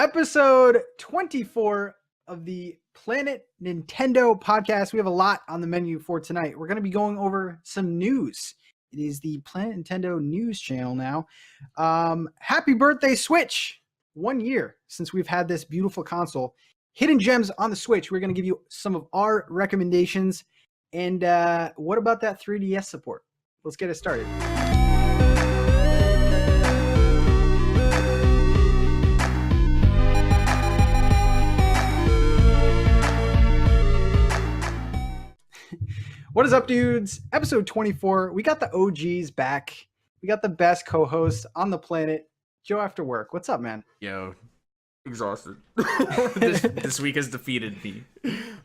Episode 24 of the Planet Nintendo podcast. We have a lot on the menu for tonight. We're going to be going over some news. It is the Planet Nintendo news channel now. Happy birthday, Switch! 1 year since we've had this beautiful console. Hidden gems on the Switch. We're going to give you some of our recommendations. And what about that 3DS support? Let's get it started. What is up, dudes? Episode 24. We got the OGs back. We got the best co-host on the planet, Joe After Work. What's up, man? Yo, exhausted. this week has defeated me.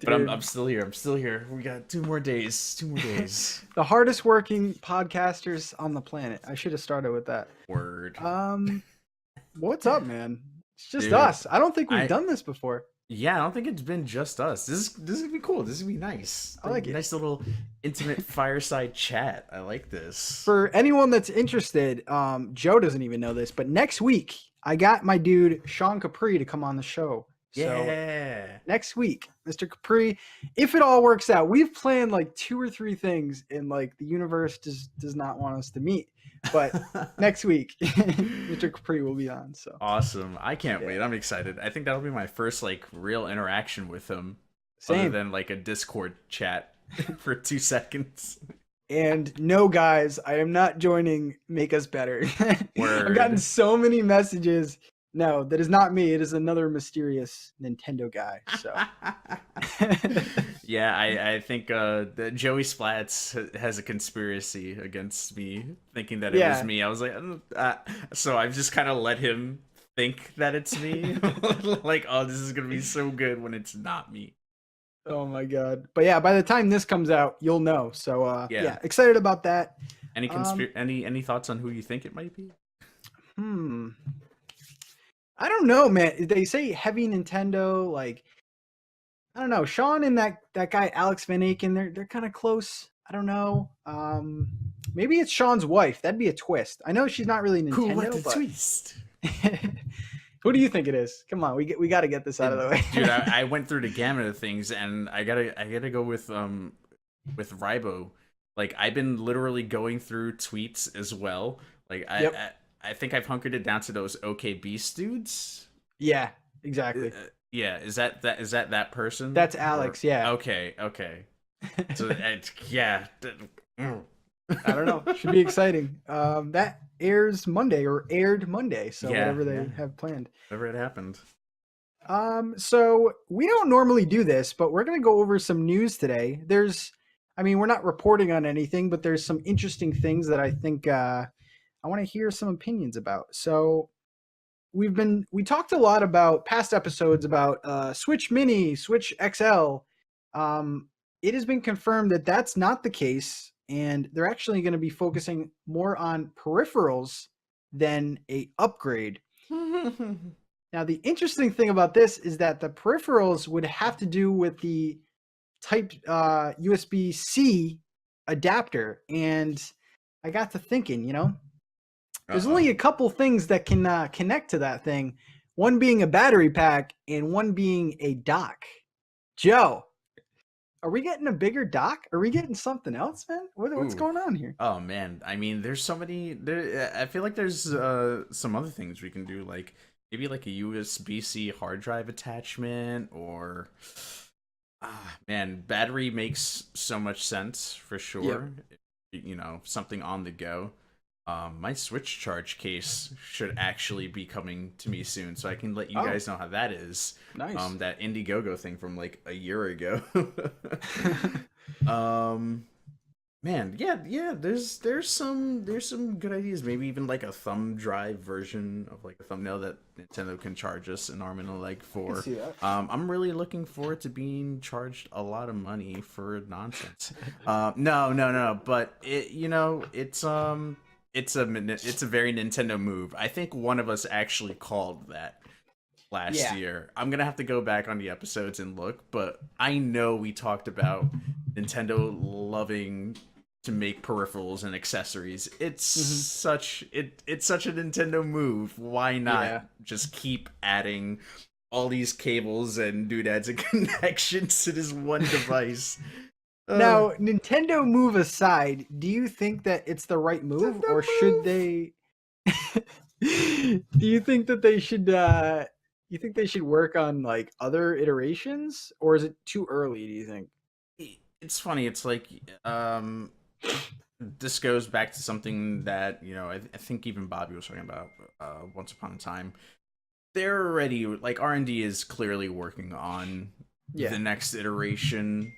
But I'm still here. I'm still here. We got 2 more days. 2 more days. The hardest working podcasters on the planet. I should have started with that. Word. What's up, man? It's just us. I don't think we've done this before. Yeah, I don't think it's been just us. This is gonna be cool. This is gonna be nice. I like it. Nice little intimate fireside chat. I like this. For anyone that's interested, Joe doesn't even know this, but next week I got my dude Sean Capri to come on the show. Yeah. So next week, Mr. Capri, if it all works out, we've planned like 2 or 3 things, and like the universe does not want us to meet. But next week, Mr. Capri will be on. So awesome! I can't wait. I'm excited. I think that'll be my first like real interaction with him, Same. Other than like a Discord chat for 2 seconds. And no, guys, I am not joining Make Us Better. Word. I've gotten so many messages. No, that is not me. It is another mysterious Nintendo guy. So, yeah, I think that Joey Splats has a conspiracy against me, thinking that it was me. I was like, so I've just kind of let him think that it's me. Like, oh, this is gonna be so good when it's not me. Oh my god! But yeah, by the time this comes out, you'll know. So yeah, excited about that. Any any thoughts on who you think it might be? I don't know, man. They say heavy Nintendo, like I don't know. Sean and that guy Alex Van Aken, they're kind of close. I don't know. Maybe it's Sean's wife. That'd be a twist. I know she's not really Nintendo. Cool, what a twist. Who do you think it is? Come on, we got to get this out of the way. Dude, I went through the gamut of things, and I gotta go with Rybo. Like, I've been literally going through tweets as well. Like I think I've hunkered it down to those OK Beast dudes. Yeah, exactly. Yeah, is that person? That's Alex. Yeah. Okay. So yeah. I don't know. Should be exciting. That aired Monday. So whatever they have planned. Whatever it happened. So we don't normally do this, but we're gonna go over some news today. We're not reporting on anything, but there's some interesting things that I think I want to hear some opinions about. So we talked a lot about past episodes about Switch Mini, Switch XL. It has been confirmed that that's not the case, and they're actually going to be focusing more on peripherals than a upgrade. Now, the interesting thing about this is that the peripherals would have to do with the Type USB-C adapter, and I got to thinking, there's only a couple things that can connect to that thing. One being a battery pack and one being a dock. Joe, are we getting a bigger dock? Are we getting something else, man? What's going on here? Oh man, I mean, there's so many. I feel like there's some other things we can do, like maybe like a USB-C hard drive attachment, or man, battery makes so much sense for sure. Yep. Something on the go. My Switch charge case should actually be coming to me soon, so I can let you guys know how that is. Nice. That Indiegogo thing from like a year ago. Man, yeah. There's some good ideas. Maybe even like a thumb drive version of like a thumbnail that Nintendo can charge us an arm and a leg for. I'm really looking forward to being charged a lot of money for nonsense. No, but it's a very Nintendo move. I think one of us actually called that last year. I'm gonna have to go back on the episodes and look, but I know we talked about Nintendo loving to make peripherals and accessories. Hmm. It's such a Nintendo move. Why not Yeah. just keep adding all these cables and doodads and connections to this one device? Uh, Now, Nintendo move aside, do you think that it's the right move, Nintendo or should move. they? Do you think that they should? You think they should work on like other iterations, or is it too early? Do you think? It's funny. It's like this goes back to something that I think even Bobby was talking about once upon a time. They're already like R&D is clearly working on Yeah. the next iteration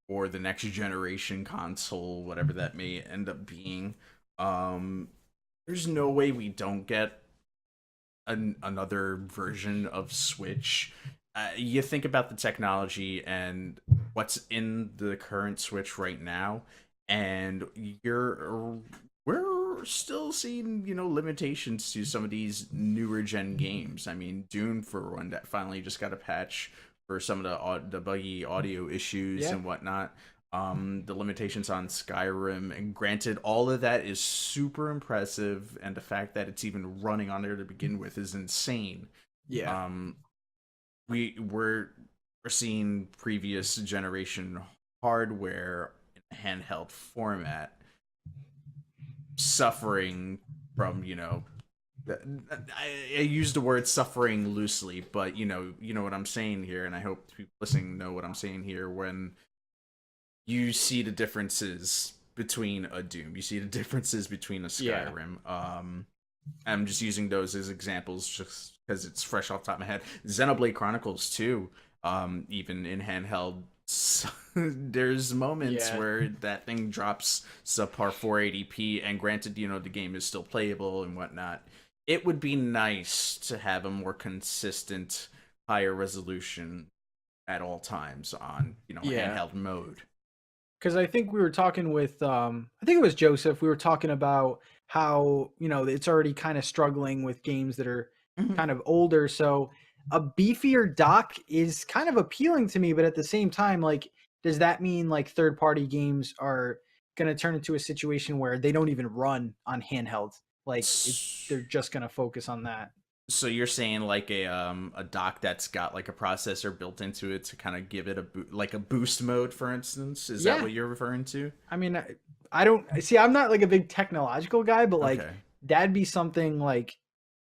or the next generation console, whatever that may end up being. Um, there's no way we don't get another version of Switch. You think about the technology and what's in the current Switch right now, and we're still seeing limitations to some of these newer gen games. I mean, Dune for one that finally just got a patch for some of the buggy audio issues Yeah. and whatnot. The limitations on Skyrim, and granted, all of that is super impressive, and the fact that it's even running on there to begin with is insane. Yeah. Um, we're seeing previous generation hardware in a handheld format suffering from I use the word suffering loosely, but you know what I'm saying here, and I hope people listening know what I'm saying here when you see the differences between a Doom. You see the differences between a Yeah. Skyrim. I'm just using those as examples just because it's fresh off the top of my head. Xenoblade Chronicles 2, even in handheld, there's moments Yeah. where that thing drops subpar 480p, and granted, the game is still playable and whatnot. It would be nice to have a more consistent, higher resolution at all times on, Yeah. handheld mode. Because I think we were talking with I think it was Joseph. We were talking about how it's already kind of struggling with games that are Mhm. kind of older. So a beefier dock is kind of appealing to me, but at the same time, like, does that mean like third party games are going to turn into a situation where they don't even run on handheld? Like they're just going to focus on that. So you're saying like a dock that's got like a processor built into it to kind of give it like a boost mode, for instance? Is that Yeah, what you're referring to? I mean, I don't see. I'm not like a big technological guy, but like Okay. that'd be something like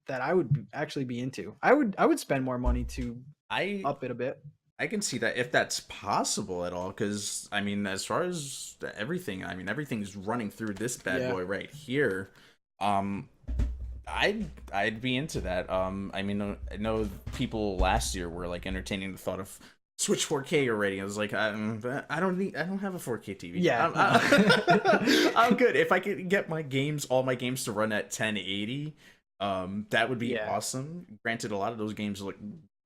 that I would actually be into. I would spend more money to I up it a bit. I can see that if that's possible at all, because I mean, as far as everything, I mean, everything's running through this bad Yeah. boy right here. Um, I'd be into that. I mean, I know people last year were like entertaining the thought of Switch 4K already. I was like, I don't have a 4K TV. Yeah, no. I'm good. If I could get all my games to run at 1080, that would be Yeah. awesome. Granted, a lot of those games look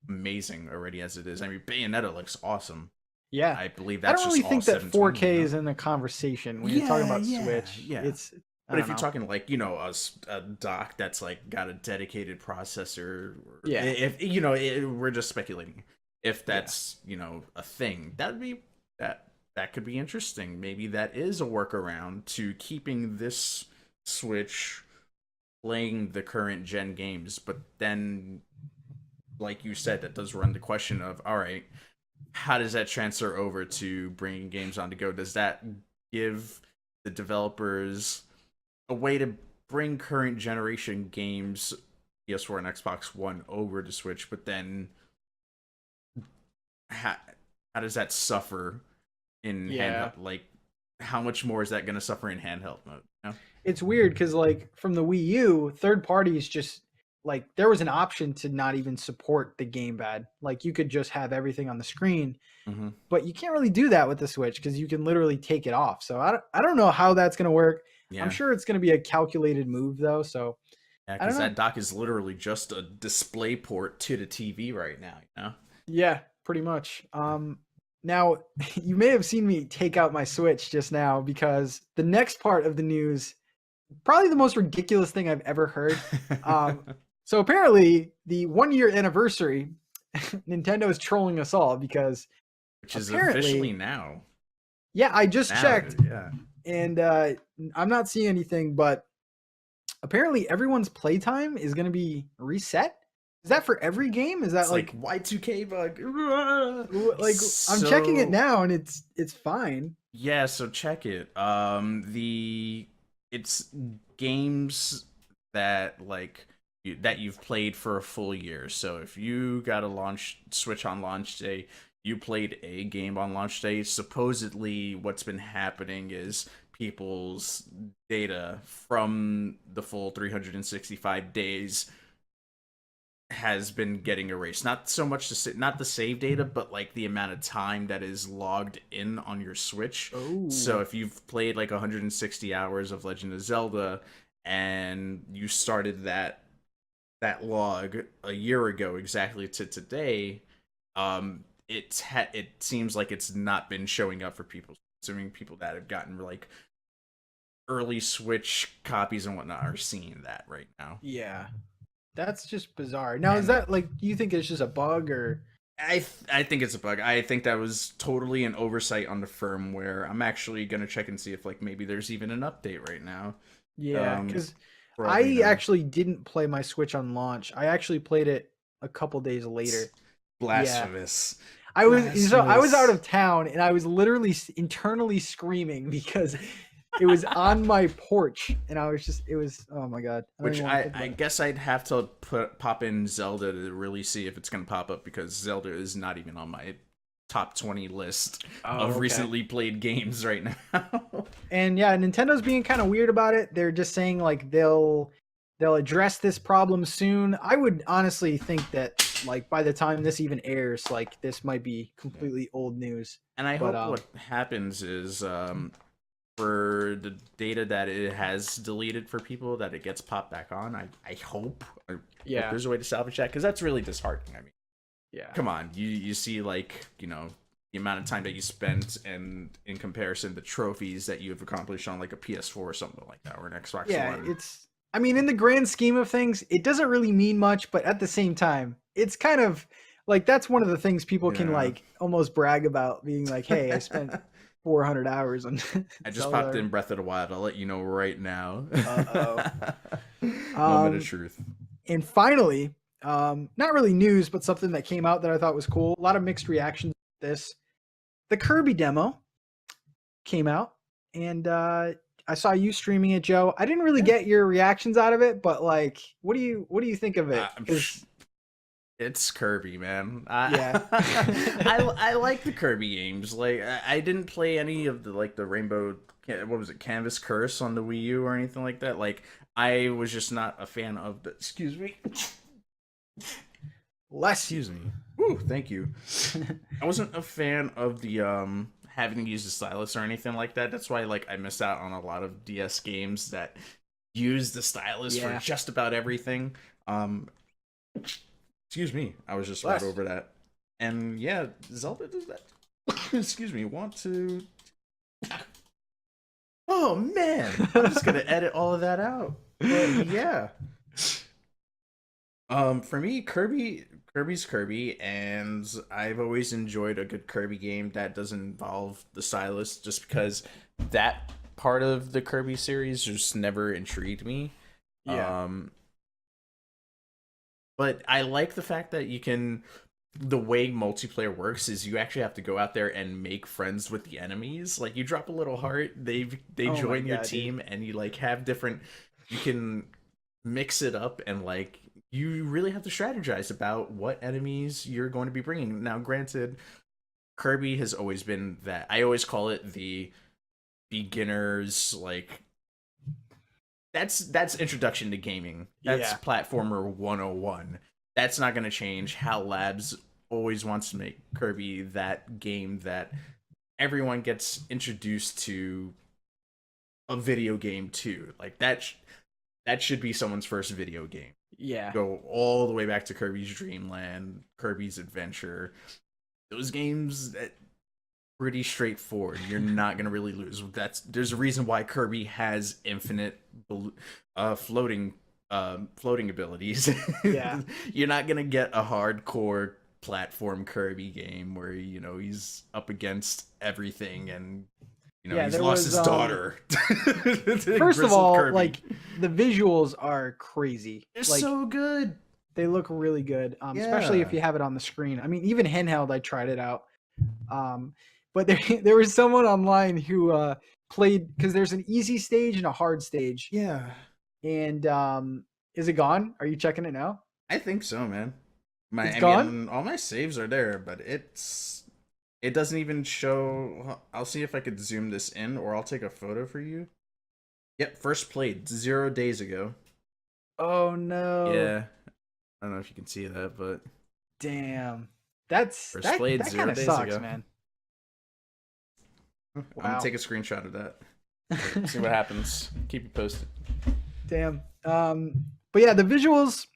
amazing already as it is. I mean, Bayonetta looks awesome. Yeah. I believe I that's don't really just all think that 720, 4K is in the conversation when you're talking Yeah, about yeah, Switch. yeah. It's I But don't if you're know. talking like a dock that's like got a dedicated processor, or Yeah. if we're just speculating, if Yeah. that's a thing, that could be interesting. Maybe that is a workaround to keeping this Switch playing the current gen games, but then, like you said, that does run the question of, all right, how does that transfer over to bringing games on to go? Does that give the developers a way to bring current generation games, PS4 and Xbox One, over to Switch, but then how, how does that suffer in Yeah. handheld? Like, how much more is that going to suffer in handheld mode? It's weird because like from the Wii U, third parties just like there was an option to not even support the gamepad. Like you could just have everything on the screen, Mm-hmm. but you can't really do that with the Switch because you can literally take it off. So I don't know how that's going to work. I'm Yeah, sure it's going to be a calculated move though. So yeah, I don't because know. that dock is literally just a display port to the TV right now. Yeah, pretty much. Now you may have seen me take out my Switch just now because the next part of the news, probably the most ridiculous thing I've ever heard. Um, so apparently the 1 year anniversary, Nintendo is trolling us all because Which is officially apparently, now. yeah, I just Now, checked. yeah. and I'm not seeing anything, but apparently everyone's playtime is going to be reset. Is that for every game? Is that It's like Y2K bug. like I'm checking it So now and it's fine. yeah, so check it. It's games that that you've played for a full year. So if you got a launch Switch on launch day, you played a game on launch day. Supposedly, what's been happening is people's data from the full 365 days has been getting erased. Not so much not the save data, but like the amount of time that is logged in on your Switch. So Oh, if you've played like 160 hours of Legend of Zelda and you started that log a year ago exactly to today, it seems like it's not been showing up for people. Assuming people that have gotten like early Switch copies and whatnot are seeing that right now. yeah. That's just bizarre. Now, is And that like, do you think it's just a bug or? I think it's a bug. I think that was totally an oversight on the firmware. I'm actually gonna check and see if like maybe there's even an update right now. Yeah, because For all we I know, actually didn't play my Switch on launch. I actually played it a couple days later. Yeah, blasphemous, I was out blasphemous. of town and I was literally internally screaming because it was on my porch and I was just it was oh my god. I don't Which even want to think I about it. guess I'd have to pop in Zelda to really see if it's gonna pop up because Zelda is not even on my top 20 list Oh, of okay. recently played games right now. And yeah, Nintendo's being kind of weird about it. They're just saying like they'll address this problem soon. I would honestly think that like by the time this even airs, like this might be Yeah. completely old news. And I But hope what happens is for the data that it has deleted for people that it gets popped back on. I hope yeah, there's a way to salvage that because that's really disheartening. I mean, yeah. come on, you see like the amount of time that you spent and in comparison the trophies that you have accomplished on like a PS4 or something like that or an Xbox Yeah, One. I mean in the grand scheme of things, it doesn't really mean much, but at the same time, it's kind of like that's one of the things people can Yeah. like almost brag about being like, "Hey, I spent 400 hours on I just popped Zelda." in Breath of the Wild. I'll let you know right now. Uh-oh. Moment of Um truth. and finally, not really news, but something that came out that I thought was cool. A lot of mixed reactions to this. The Kirby demo came out, and I saw you streaming it, Joe. I didn't really Yeah. get your reactions out of it, but like, what do you think of it? Because It's Kirby, man. yeah, I like the Kirby games. Like I didn't play any of the like the Rainbow what was it Canvas Curse on the Wii U or anything like that. Like I was just not a fan of the excuse me. bless you. Excuse me. Woo, thank you. I wasn't a fan of the having to use the stylus or anything like that. That's why like I missed out on a lot of DS games that use the stylus for Yeah, just about everything. Um Excuse me, I was just right bless. over that. And yeah, Zelda does that. Excuse me, want to. Oh man, I'm just gonna edit all of that out. But yeah, for me, Kirby's Kirby, and I've always enjoyed a good Kirby game that doesn't involve the stylus, just because that part of the Kirby series just never intrigued me. Yeah, Um, but I like the fact that the way multiplayer works is you actually have to go out there and make friends with the enemies. Like you drop a little heart, they oh my join your god, dude. team, and you like have different. You can mix it up, and like you really have to strategize about what enemies you're going to be bringing. Now, granted, Kirby has always been that. I always call it the beginners like that's introduction to gaming. That's Yeah, platformer 101. That's not going to change. HAL Labs always wants to make Kirby that game that everyone gets introduced to a video game too. Like that should be someone's first video game. yeah, Go all the way back to Kirby's Dream Land, Kirby's Adventure. Those games pretty straightforward. You're not gonna really lose. There's a reason why Kirby has infinite floating floating abilities. yeah. You're not gonna get a hardcore platform Kirby game where he's up against everything and You know, Yeah, he's there lost was his daughter. first of Grizzled all, Kirby. like the visuals are crazy. They're Like so good. they look really good, especially if Yeah. you have it on the screen. I mean, even handheld, I tried it out. Um, but there there was someone online who played because there's an easy stage and a hard stage, Yeah. and is it gone? Are you checking it now? I think so, man. It's I gone. mean, all my saves are there, but it doesn't even show. I'll see if I could zoom this in, or I'll take a photo for you. Yep, first played 0 days ago. Oh no! Yeah, I don't know if you can see that, but Damn, first played that kind zero of days sucks, ago. man. I'm gonna Wow. take a screenshot of that. See what happens. Keep you posted. Damn. But yeah, the visuals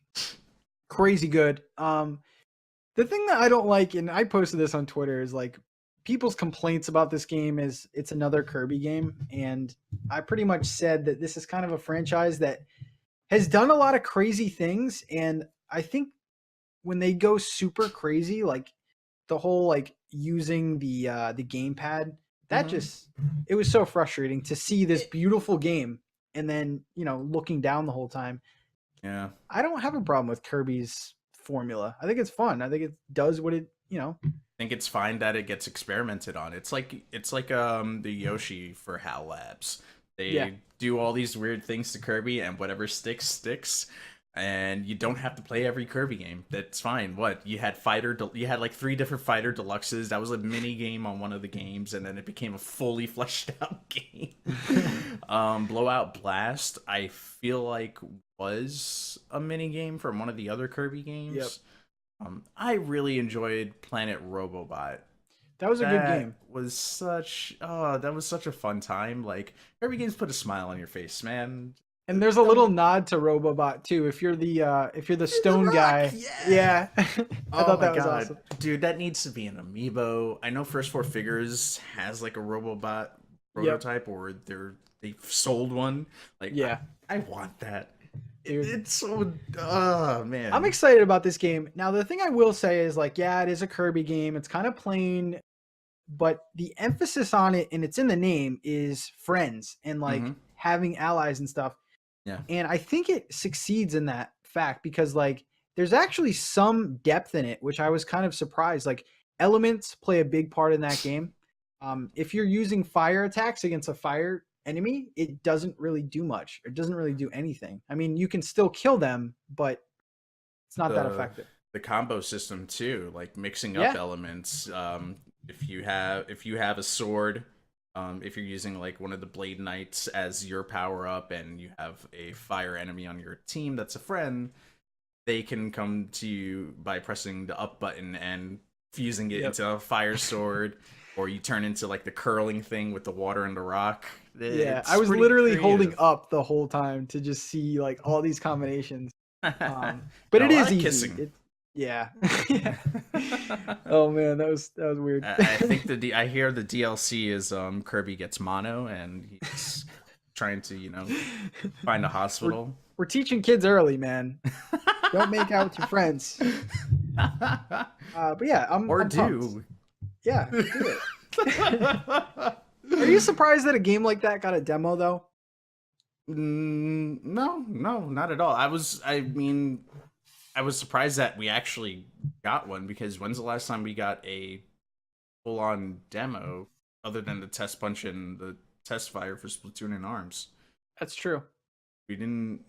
crazy good. The thing that I don't like, and I posted this on Twitter, is like people's complaints about this game is it's another Kirby game, and I pretty much said that this is kind of a franchise that has done a lot of crazy things, and I think when they go super crazy, like the whole like using the gamepad, that Mm-hmm. just it was so frustrating to see this beautiful game and then looking down the whole time. Yeah. I don't have a problem with Kirby's formula. I think it's fun. I think it does what it. Think it's fine that it gets experimented on. It's like the Yoshi for HAL Labs. Yeah. They do all these weird things to Kirby, and whatever sticks sticks. And you don't have to play every Kirby game. That's fine. What you had like 3 different fighter deluxes. That was a mini game on one of the games, and then it became a fully fleshed out game. Blowout Blast, I feel like was a mini game from one of the other Kirby Yep. games. I really enjoyed Planet Robobot. That was a good game. That was such a fun time. Like Kirby games put a smile on your face, man. And there's a little nod to Robobot too. If you're the stone Rock, guy, yeah. I Oh thought my that was god, awesome. dude, that needs to be an amiibo. I know First Four Figures has like a Robobot Yep. prototype, or they've sold one. Like, Yeah. I want that. Dude. It's so, oh man. I'm excited about this game. Now the thing I will say is like, yeah, it is a Kirby game. It's kind of plain, but the emphasis on it, and it's in the name, is friends and like Mhm. having allies and stuff. Yeah. And I think it succeeds in that fact because like there's actually some depth in it, which I was kind of surprised. Like elements play a big part in that game. If you're using fire attacks against a fire enemy, it doesn't really do much. It doesn't really do anything. I mean, you can still kill them, but it's not that the effective. the combo system too, like mixing up Yeah. elements. If you have a sword, if you're using like one of the Blade Knights as your power up, and you have a fire enemy on your team that's a friend, they can come to you by pressing the up button and fusing it Yep. into a fire sword, or you turn into like the curling thing with the water and the rock. Yeah, It's I was pretty literally holding creative. up the whole time to just see like all these combinations. And But a it lot is of easy. kissing. Yeah. Oh man, that was weird. I think I hear the DLC is Kirby gets mono, and he's trying to find a we're, hospital. we're teaching kids early, man. Don't make out with your friends. But yeah, I'm pumped. Do. Yeah, do it. Are you surprised that a game like that got a demo though? No, not at all. I was surprised that we actually got one, because when's the last time we got a full on demo other than the test punch and the test fire for Splatoon and Arms? That's true. We didn't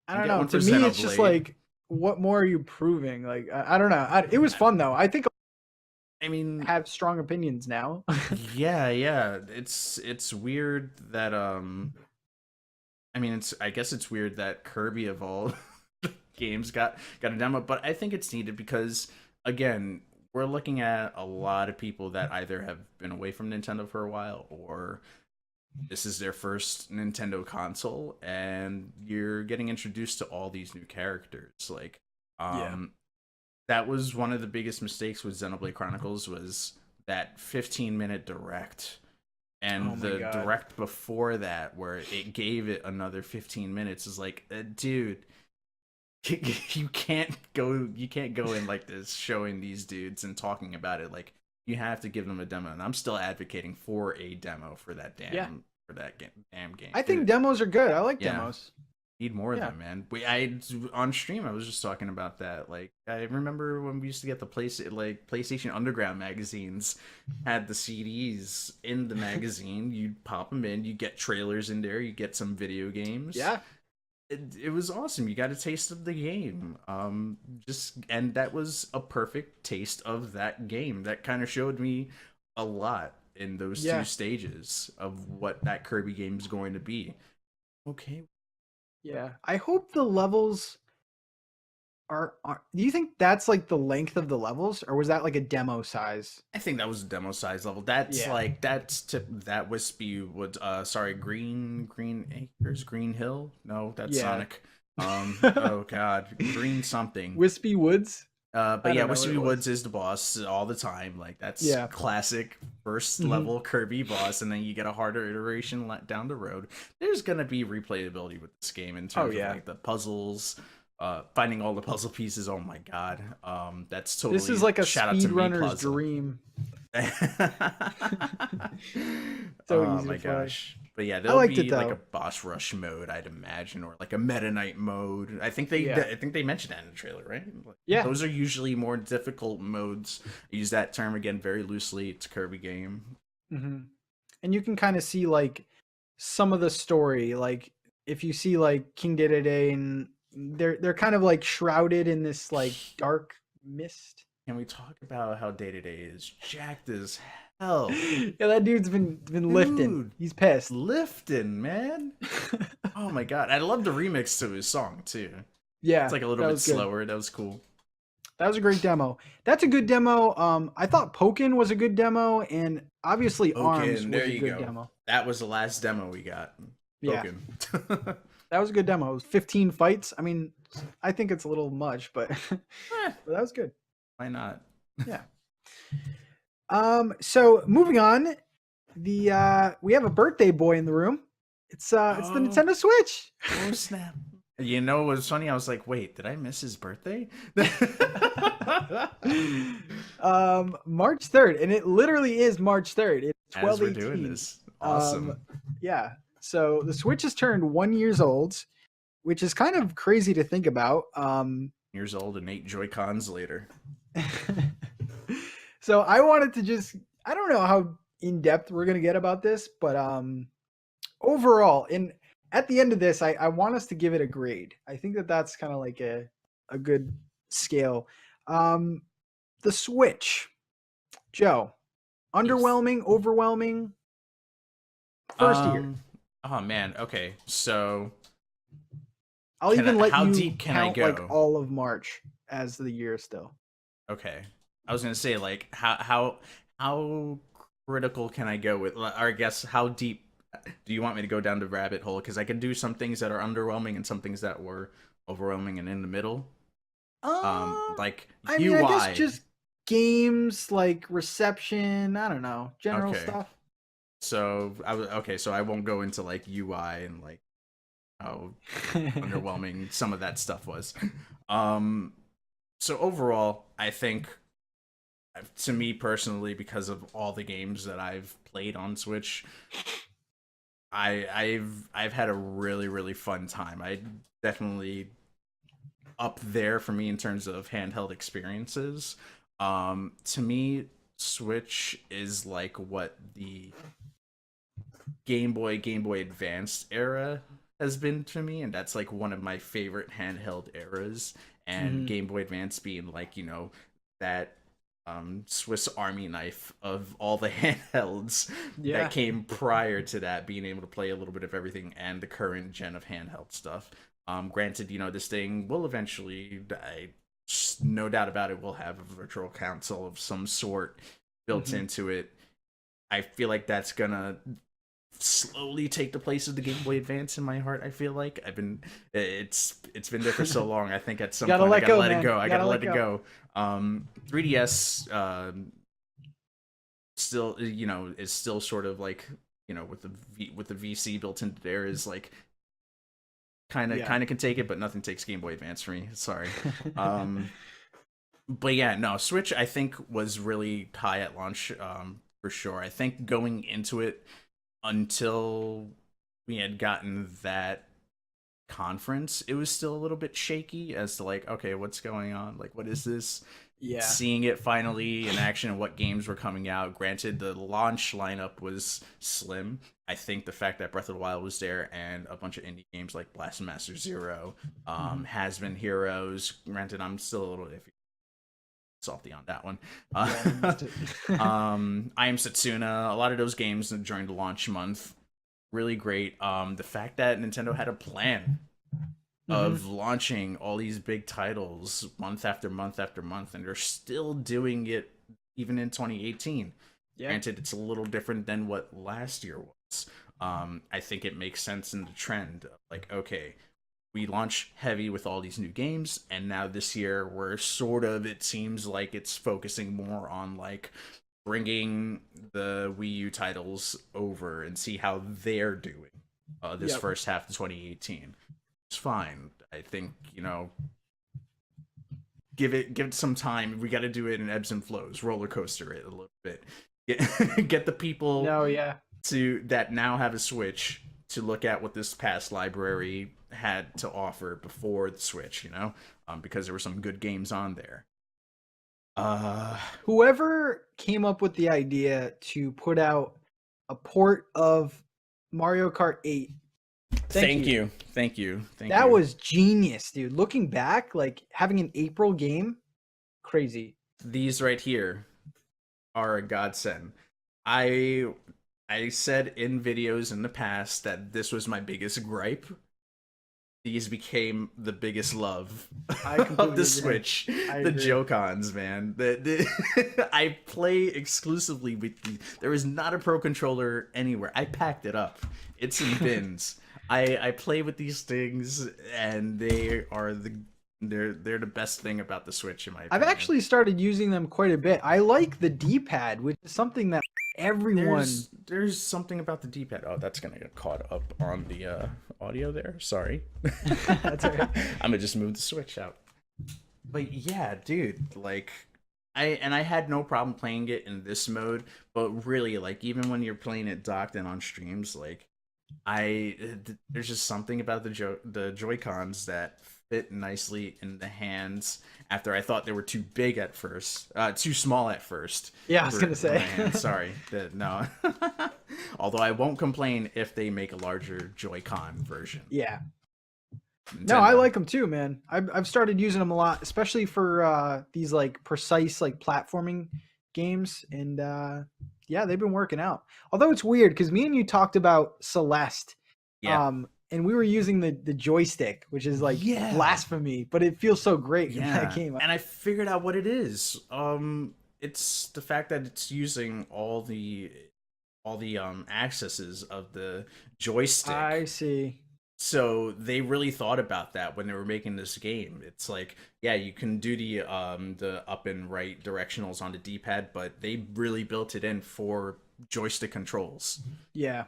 I don't get know. one To for me, it's just Xenoblade. like, what more are you proving? Like, I don't know. It was fun though. I think I mean, I have strong opinions now. yeah. It's weird that I guess it's weird that Kirby of all games got a demo, but I think it's needed because, again, we're looking at a lot of people that either have been away from Nintendo for a while, or this is their first Nintendo console, and you're getting introduced to all these new characters. Like, Yeah. that was one of the biggest mistakes with Xenoblade Chronicles, was that 15-minute direct. And Oh my the God. direct before that, where it gave it another 15 minutes, is like, dude, you can't go in like this, showing these dudes and talking about it like you have to give them a demo, and I'm still advocating for a demo for that Yeah. damn game. I think demos are good. I like Yeah, demos. need more of Yeah. them, man. I on stream I was just talking about that. Like I remember when we used to get the PlayStation Underground magazines had the CDs in the magazine. You'd pop them in, you get trailers in there, you get some video games. Yeah. It was awesome. You got a taste of the game. Just and that was a perfect taste of that game. That kind of showed me a lot in those two Yeah. stages of what that Kirby game is going to be. Okay. Yeah. I hope the levels are do you think that's like the length of the levels, or was that like a demo size? I think that was a demo size level. That's Yeah. like that Wispy would sorry, Green Acres, Green Hill? No, that's Yeah. Sonic. Oh god, Green something. Wispy Woods? I But yeah, don't know what Wispy it was. Woods is the boss all the time. Like that's Yeah. classic first Mhm. level Kirby boss, and then you get a harder iteration down the road. There's gonna be replayability with this game in terms of yeah. like the puzzles, finding all the puzzle pieces. Oh my god, that's This is totally like a shout out to me speedrunner's Plaza. dream. So Oh easy my to play. gosh. But yeah, I there'll liked it be like a though. boss rush mode, I'd imagine, or like a Meta Knight mode. I think Yeah. they mentioned that in the trailer, right? Like, Yeah. those are usually more difficult modes. I use that term again very loosely. It's a Kirby game. Hmm. And you can kind of see like some of the story. Like if you see like King Dedede, and they're kind of like shrouded in this like dark mist. Can we talk about how Day to Day is jacked as hell? Yeah, that dude's been lifting. Dude, He's pissed. lifting, man. Oh my god. I love the remix to his song too. Yeah, It's like a little that bit was good. slower. That was cool. That was a great demo. That's a good demo. I thought Pokken was a good demo, and obviously Arms Okay, was there a you good go. demo. That was the last demo we got. Yeah, Pokken. that was a good demo. It was 15 fights. I mean, I think it's a little much, but, Eh, but that was good. why not? Yeah. So moving on, we have a birthday boy in the room. It's the Oh. Nintendo Switch. Oh snap! You know what was funny? I was like, wait, did I miss his birthday? March 3rd, and it literally is March 3rd. It's As we're 12/18. doing this, awesome. Yeah. So the Switch has turned 1 years old, which is kind of crazy to think about. Years old and 8 Joy-Cons later. So I wanted to just, I don't know how in depth we're gonna get about this, but overall, at the end of this, I want us to give it a grade. I think that's kind of like a good scale. The Switch, Joe, underwhelming, overwhelming. First year. Oh man. Okay. So I'll even let how you deep can I count go? like all of March as the year still. Okay. I was gonna say like how critical can I go with? Or I guess how deep do you want me to go down the rabbit hole? Because I can do some things that are underwhelming and some things that were overwhelming and in the middle. Like I UI. mean, I guess just games like reception. I don't know, general Okay. stuff. So so I won't go into like UI and like how underwhelming some of that stuff was. So overall, I think to me personally, because of all the games that I've played on Switch, I've had a really fun time. I definitely up there for me in terms of handheld experiences. To me, Switch is like what the Game Boy Advanced era has been to me, and that's like one of my favorite handheld eras. And Game Boy Advance being like, you know, that Swiss Army knife of all the handhelds that came prior to that, being able to play a little bit of everything and the current gen of handheld stuff. Granted, you know, this thing will eventually, no doubt about it, will have a virtual console of some sort built into it. I feel like that's gonna slowly take the place of the Game Boy Advance in my heart. I feel like it's been there for so long. I think at some point I gotta let it go. I gotta let it go. 3DS still, you know, is still sort of like, you know, with the VC built into there is like kind of can take it, but nothing takes Game Boy Advance for me. Sorry. But yeah, no, Switch I think was really high at launch, for sure. I think going into it, until we had gotten that conference, it was still a little bit shaky as to like, okay, what's going on? Like, what is this? Yeah. Seeing it finally in action and what games were coming out. Granted, the launch lineup was slim. I think the fact that Breath of the Wild was there and a bunch of indie games like Blast Master Zero, Hmm. Has Been Heroes. Granted, I'm still a little iffy, salty on that one. Yeah, I missed it. I Am Setsuna. A lot of those games during the launch month, really great. The fact that Nintendo had a plan Hmm. of launching all these big titles month after month after month, and they're still doing it even in 2018. Yeah. Granted, it's a little different than what last year was. I think it makes sense in the trend of like, okay, we launch heavy with all these new games, and now this year we're sort of, it seems like it's focusing more on like bringing the Wii U titles over and see how they're doing this Yep. first half of 2018. It's fine. I think, give it some time. We got to do it in ebbs and flows, roller coaster it a little bit. Get the people No, yeah. to that now have a Switch to look at what this past library had to offer before the Switch, because there were some good games on there. Uh, Whoever came up with the idea to put out a port of Mario Kart 8, thank Thank you. you, thank you, thank That you. was genius, dude. Looking back, like having an April game, crazy. These right here are a godsend. I I said in videos in the past that this was my biggest gripe. These became the biggest love I of the completely agree. Switch. I The agree. Joy-Cons, man. I play exclusively with these. There is not a Pro controller anywhere. I packed it up. It's in bins. I play with these things, and they're the best thing about the Switch, in my I've opinion. actually started using them quite a bit. I like the D-pad, which is something that everyone. There's something about the D-pad. Oh, that's gonna get caught up on the audio there. Sorry. That's all right. I'm gonna just move the Switch out. But yeah, dude, like I had no problem playing it in this mode, but really, like, even when you're playing it docked and on streams, like, there's just something about the Joy-Cons that fit nicely in the hands after I thought they were too big at first, too small at first Yeah, I was for gonna my say. hands. Sorry, no. Although I won't complain if they make a larger Joy-Con version. Yeah. No, I Nintendo. like them too, man. I've started using them a lot, especially for these like precise like platforming games, and yeah, they've been working out. Although it's weird because me and you talked about Celeste, Yeah. and we were using the joystick, which is like Yeah. blasphemy, but it feels so great in that Yeah, game. and I figured out what it is. It's the fact that it's using all the accesses of the I joystick. see. So they really thought about that when they were making this game. It's like, yeah, you can do the up and right directionals on the D-pad, but they really built it in for joystick controls. Yeah.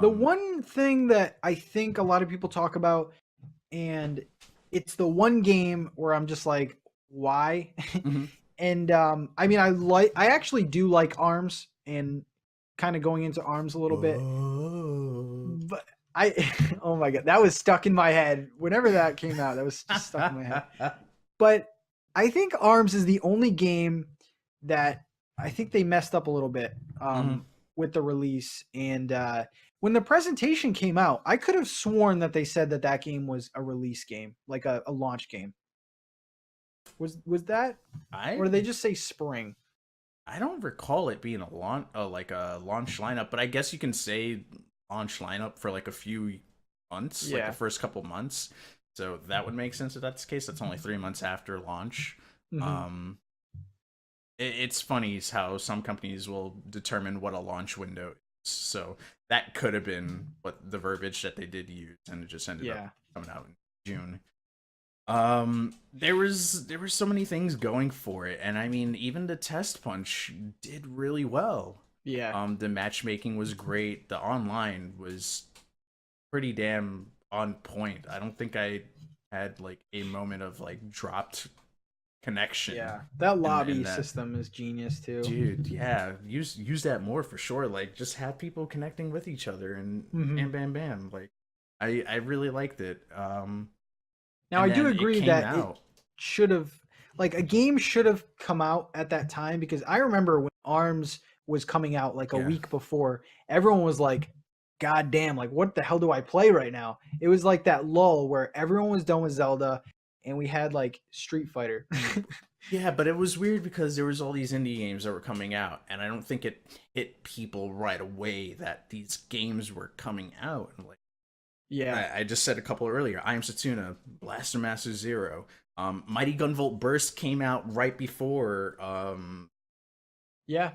The Um, one thing that I think a lot of people talk about, and it's the one game where I'm just like, why? mhm. And I mean, I actually do like Arms and kind of going into Arms a little bit, Whoa. but I oh my god, that was stuck in my head. Whenever that came out, that was just stuck in my head. But I think Arms is the only game that I think they messed up a little bit Mhm. with the release. And when the presentation came out, I could have sworn that they said that that game was a release game, like a launch game. Was that, or I did they just say spring? I don't recall it being a like a launch lineup, but I guess you can say launch lineup for like a few months, like the Yeah. first couple months. So that would make sense if that's the case. That's only 3 months after launch. Hmm. Um, it's funny how some companies will determine what a launch window is. So that could have been what the verbiage that they did use, and it just ended up Yeah. coming out in June. There were so many things going for it, and I mean, even the test punch did really well. Yeah. The matchmaking was great. The online was pretty damn on point. I don't think I had like a moment of like dropped connection. Yeah, that And lobby that, system is genius too. dude, yeah, use that more for sure. Like, just have people connecting with each other, and Hmm. bam, bam, bam. Like, I really liked it. Now, And I do then it agree came that it out. should have, like, a game should have come out at that time because I remember when Arms was coming out like a Yeah. week before, everyone was like, God damn, like, what the hell do I play right now? It was like that lull where everyone was done with Zelda and we had like Street Fighter. Yeah, but it was weird because there was all these indie games that were coming out, and I don't think it hit people right away that these games were coming out. And like Yeah. I just said a couple earlier, I Am Setsuna, Blaster Master Zero, Mighty Gunvolt Burst came out Yeah.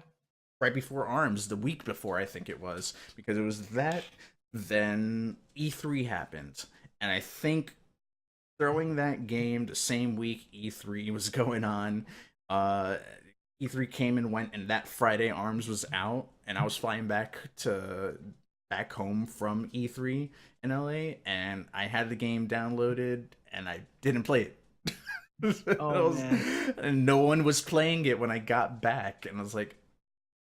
right before Arms, the week before I think it was, because it was that. Then E3 happened, and I think throwing that game the same week E3 was going on. Uh, E3 came and went, and that Friday Arms was out, and I was flying back home from E3 in LA, and I had the game downloaded, and I didn't play it. Oh man. And no one was playing it when I got back, and I was like,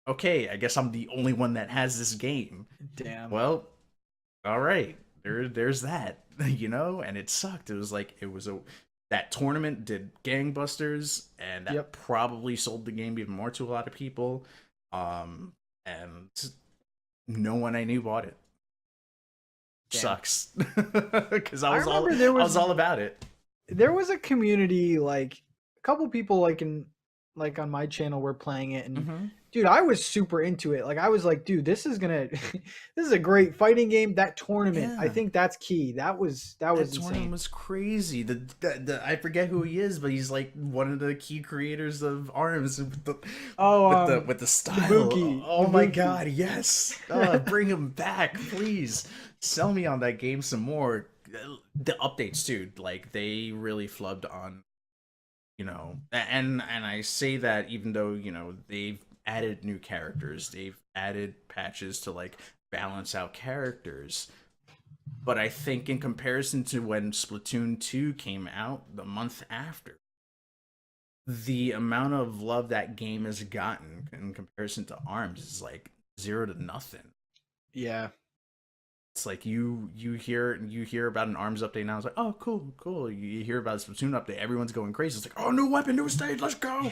okay, I guess I'm the only one that has this game. Damn. Well, all right, there's that, and it sucked. It was like that tournament did gangbusters, and that Yep. probably sold the game even more to a lot of people. And no one I knew bought it. Damn. Sucks, because I remember there I was was all about it. a community, like a couple people like on my channel were playing it, and Mm-hmm. dude, I was super into it. Like I was like, dude, this is gonna this is a great fighting game. That tournament, I Yeah. think that's key. That That was tournament insane. was crazy. I forget who he is, but he's like one of the key creators of Arms with the Oh, with the style. Ibuki. Oh my Ibuki. god, yes! Bring him back, please. Sell me on that game some more. The updates too, like they really flubbed on, and I say that even though they've added new characters, they've added patches to like balance out characters. But I think in comparison to when Splatoon 2 came out the month after, the amount of love that game has gotten in comparison to Arms is like zero to nothing. Yeah. It's like you hear about an Arms update now. It's like, oh, cool, cool. You hear about a Splatoon update, everyone's going crazy. It's like, oh, new weapon, new stage, let's go.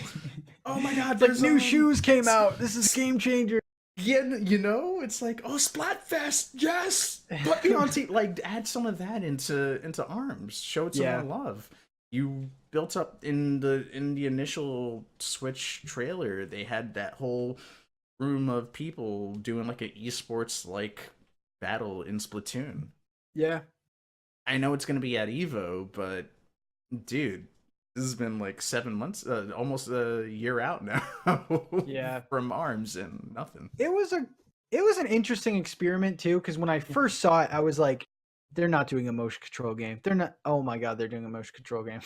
Oh my god, It's like there's new shoes came out. This is game changer. yeah, it's like, oh, Splatfest, yes. Put me on team. Like, add some of that into Arms. Show it some Yeah. more love. You built up in the initial Switch trailer. They had that whole room of people doing like an esports like battle in Splatoon. Yeah. I know it's gonna be at Evo, but dude, this has been like 7 months, almost a year out now. Yeah. From Arms and nothing. It was an interesting experiment too, because when I first saw it, I was like, they're not doing a motion control game. They're not. Oh my god, they're doing a motion control game.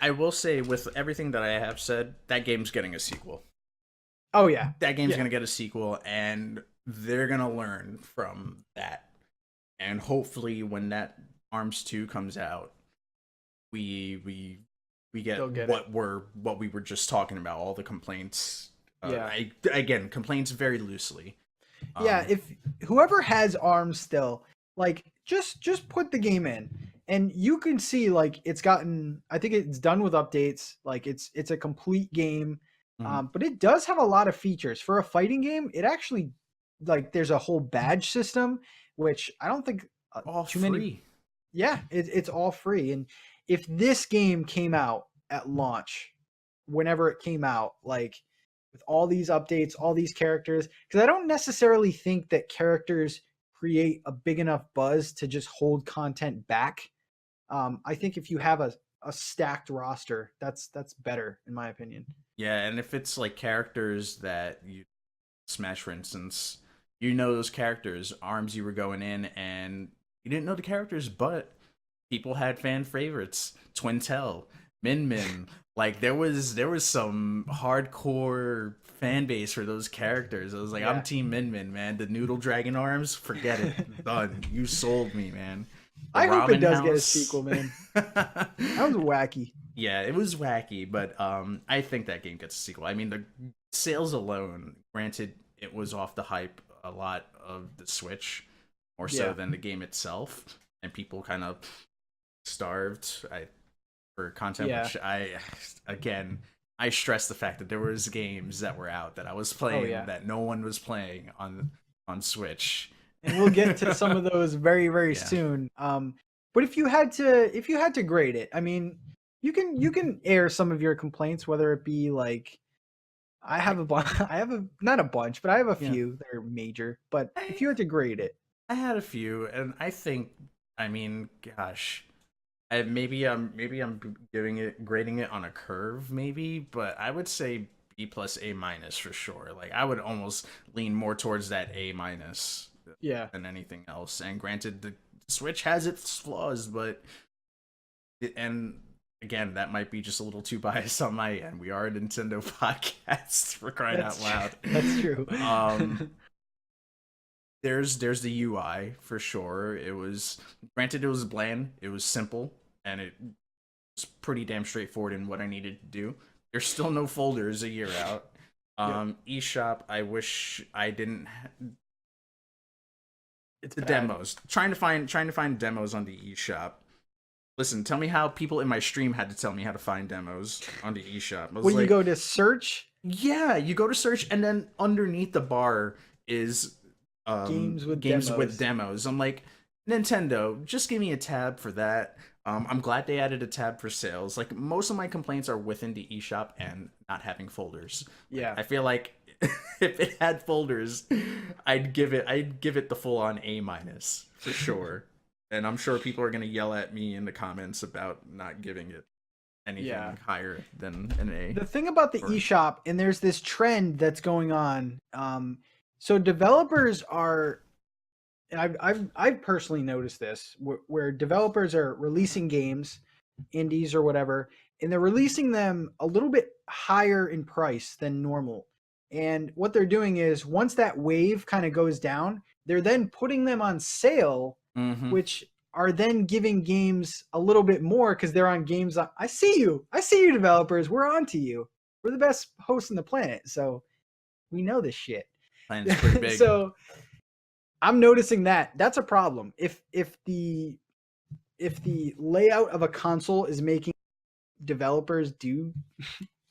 I will say, with everything that I have said, that game's getting a sequel. Oh yeah. That game's Yeah. gonna get a sequel, and they're gonna learn from that. And hopefully, when that Arms 2 comes out, we get They'll get what we were just talking about. All the complaints. Yeah. Again, complaints very loosely. Yeah, if whoever has Arms still, like just put the game in and you can see like it's gotten, I think it's done with updates, like it's a complete game. Mhm. But it does have a lot of features for a fighting game. It actually, like, there's a whole badge system, which I don't think all too free. many. Yeah, it's all free. And if this game came out at launch, whenever it came out, like with all these updates, all these characters, because I don't necessarily think that characters create a big enough buzz to just hold content back. I think if you have a stacked roster, that's better in my opinion. Yeah, and if it's like characters that you Smash, for instance, you know those characters. Arms, you were going in and you didn't know the characters, but people had fan favorites. Twintel, Min Min. Like there was some hardcore fan base for those characters. I was like, Yeah. I'm Team Min Min, man. The Noodle Dragon Arms, forget it. Done. You sold me, man. The I hope it Ramen does get a House. sequel, man. That was wacky. Yeah, it was wacky, but I think that game gets a sequel. I mean, the sales alone, granted, it was off the hype a lot of the Switch, more so Yeah. than the game itself, and people kind of starved for content. Yeah. Which again, I stress the fact that there was games that were out that I was Oh playing yeah. that no one was playing on Switch. And we'll get to some of those very, very Yeah, soon. But if you had to grade it, I mean, you can air some of your complaints, whether it be like I I have a bunch, I have a not a bunch, but I have a yeah. few that are major. But if I you had to grade it, I had a few, and I think, I mean, gosh, maybe I'm giving it grading it on a curve, maybe, but I would say B plus A minus for sure. Like I would almost lean more towards that A minus yeah, than anything else. And granted, the Switch has its flaws, but and again, that might be just a little too biased on my end. We are a Nintendo podcast for crying out loud. that's true. Um, there's the UI for sure. It was granted it was bland, it was simple, and it was pretty damn straightforward in what I needed to do. There's still no folders a year out. Yep, eShop, I wish I didn't it's the bad. demos. Trying to find demos on the eShop. Listen, tell me how people in my stream had to tell me how to find demos on the eShop. I What was do you like, go to search yeah, you go to search and then underneath the bar is games with games with demos? demos. I'm like, Nintendo, just give me a tab for that. I'm glad they added a tab for sales. Like most of my complaints are within the eShop and not having folders. Like Yeah, I feel like if it had folders, I'd give it the full on A minus for sure. And I'm sure people are gonna yell at me in the comments about not giving it yeah. anything higher than an A. The thing about the Or eShop, and there's this trend that's going on. So developers are, and I've personally noticed this, where developers are releasing games, indies or whatever, and they're releasing them a little bit higher in price than normal. And what they're doing is once that wave kind of goes down, they're then putting them on sale, mm-hmm. which are then giving games a little bit more because they're on games. I see you, developers. We're on to you. We're the best hosts on the planet, so we know this shit. Planet's pretty big. So I'm noticing that that's a problem. If the layout of a console is making developers do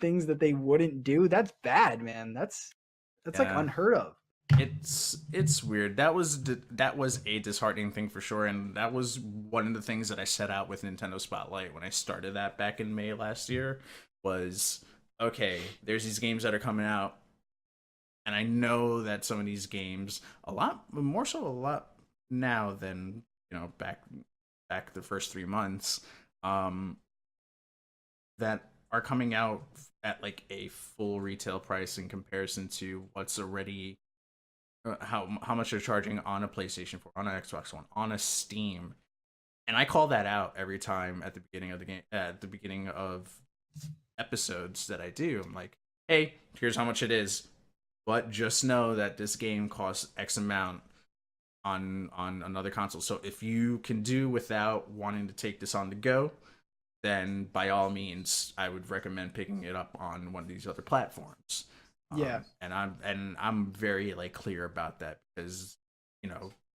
things that they wouldn't do, that's bad, man. That's like Yeah. unheard of. It's weird. That was a disheartening thing for sure, and that was one of the things that I set out with Nintendo Spotlight when I started that back in May last year. Was okay. There's these games that are coming out, and I know that some of these games, a lot more so, a lot now than back the first 3 months, um, that are coming out at like a full retail price in comparison to what's already how much they're charging on a PlayStation 4, on an Xbox One, on a Steam, and I call that out every time at the beginning of the game, at the beginning of episodes that I do. I'm like, hey, here's how much it is, but just know that this game costs X amount on another console. So if you can do without wanting to take this on the go, then by all means, I would recommend picking it up on one of these other platforms. Yeah. And I'm very like clear about that because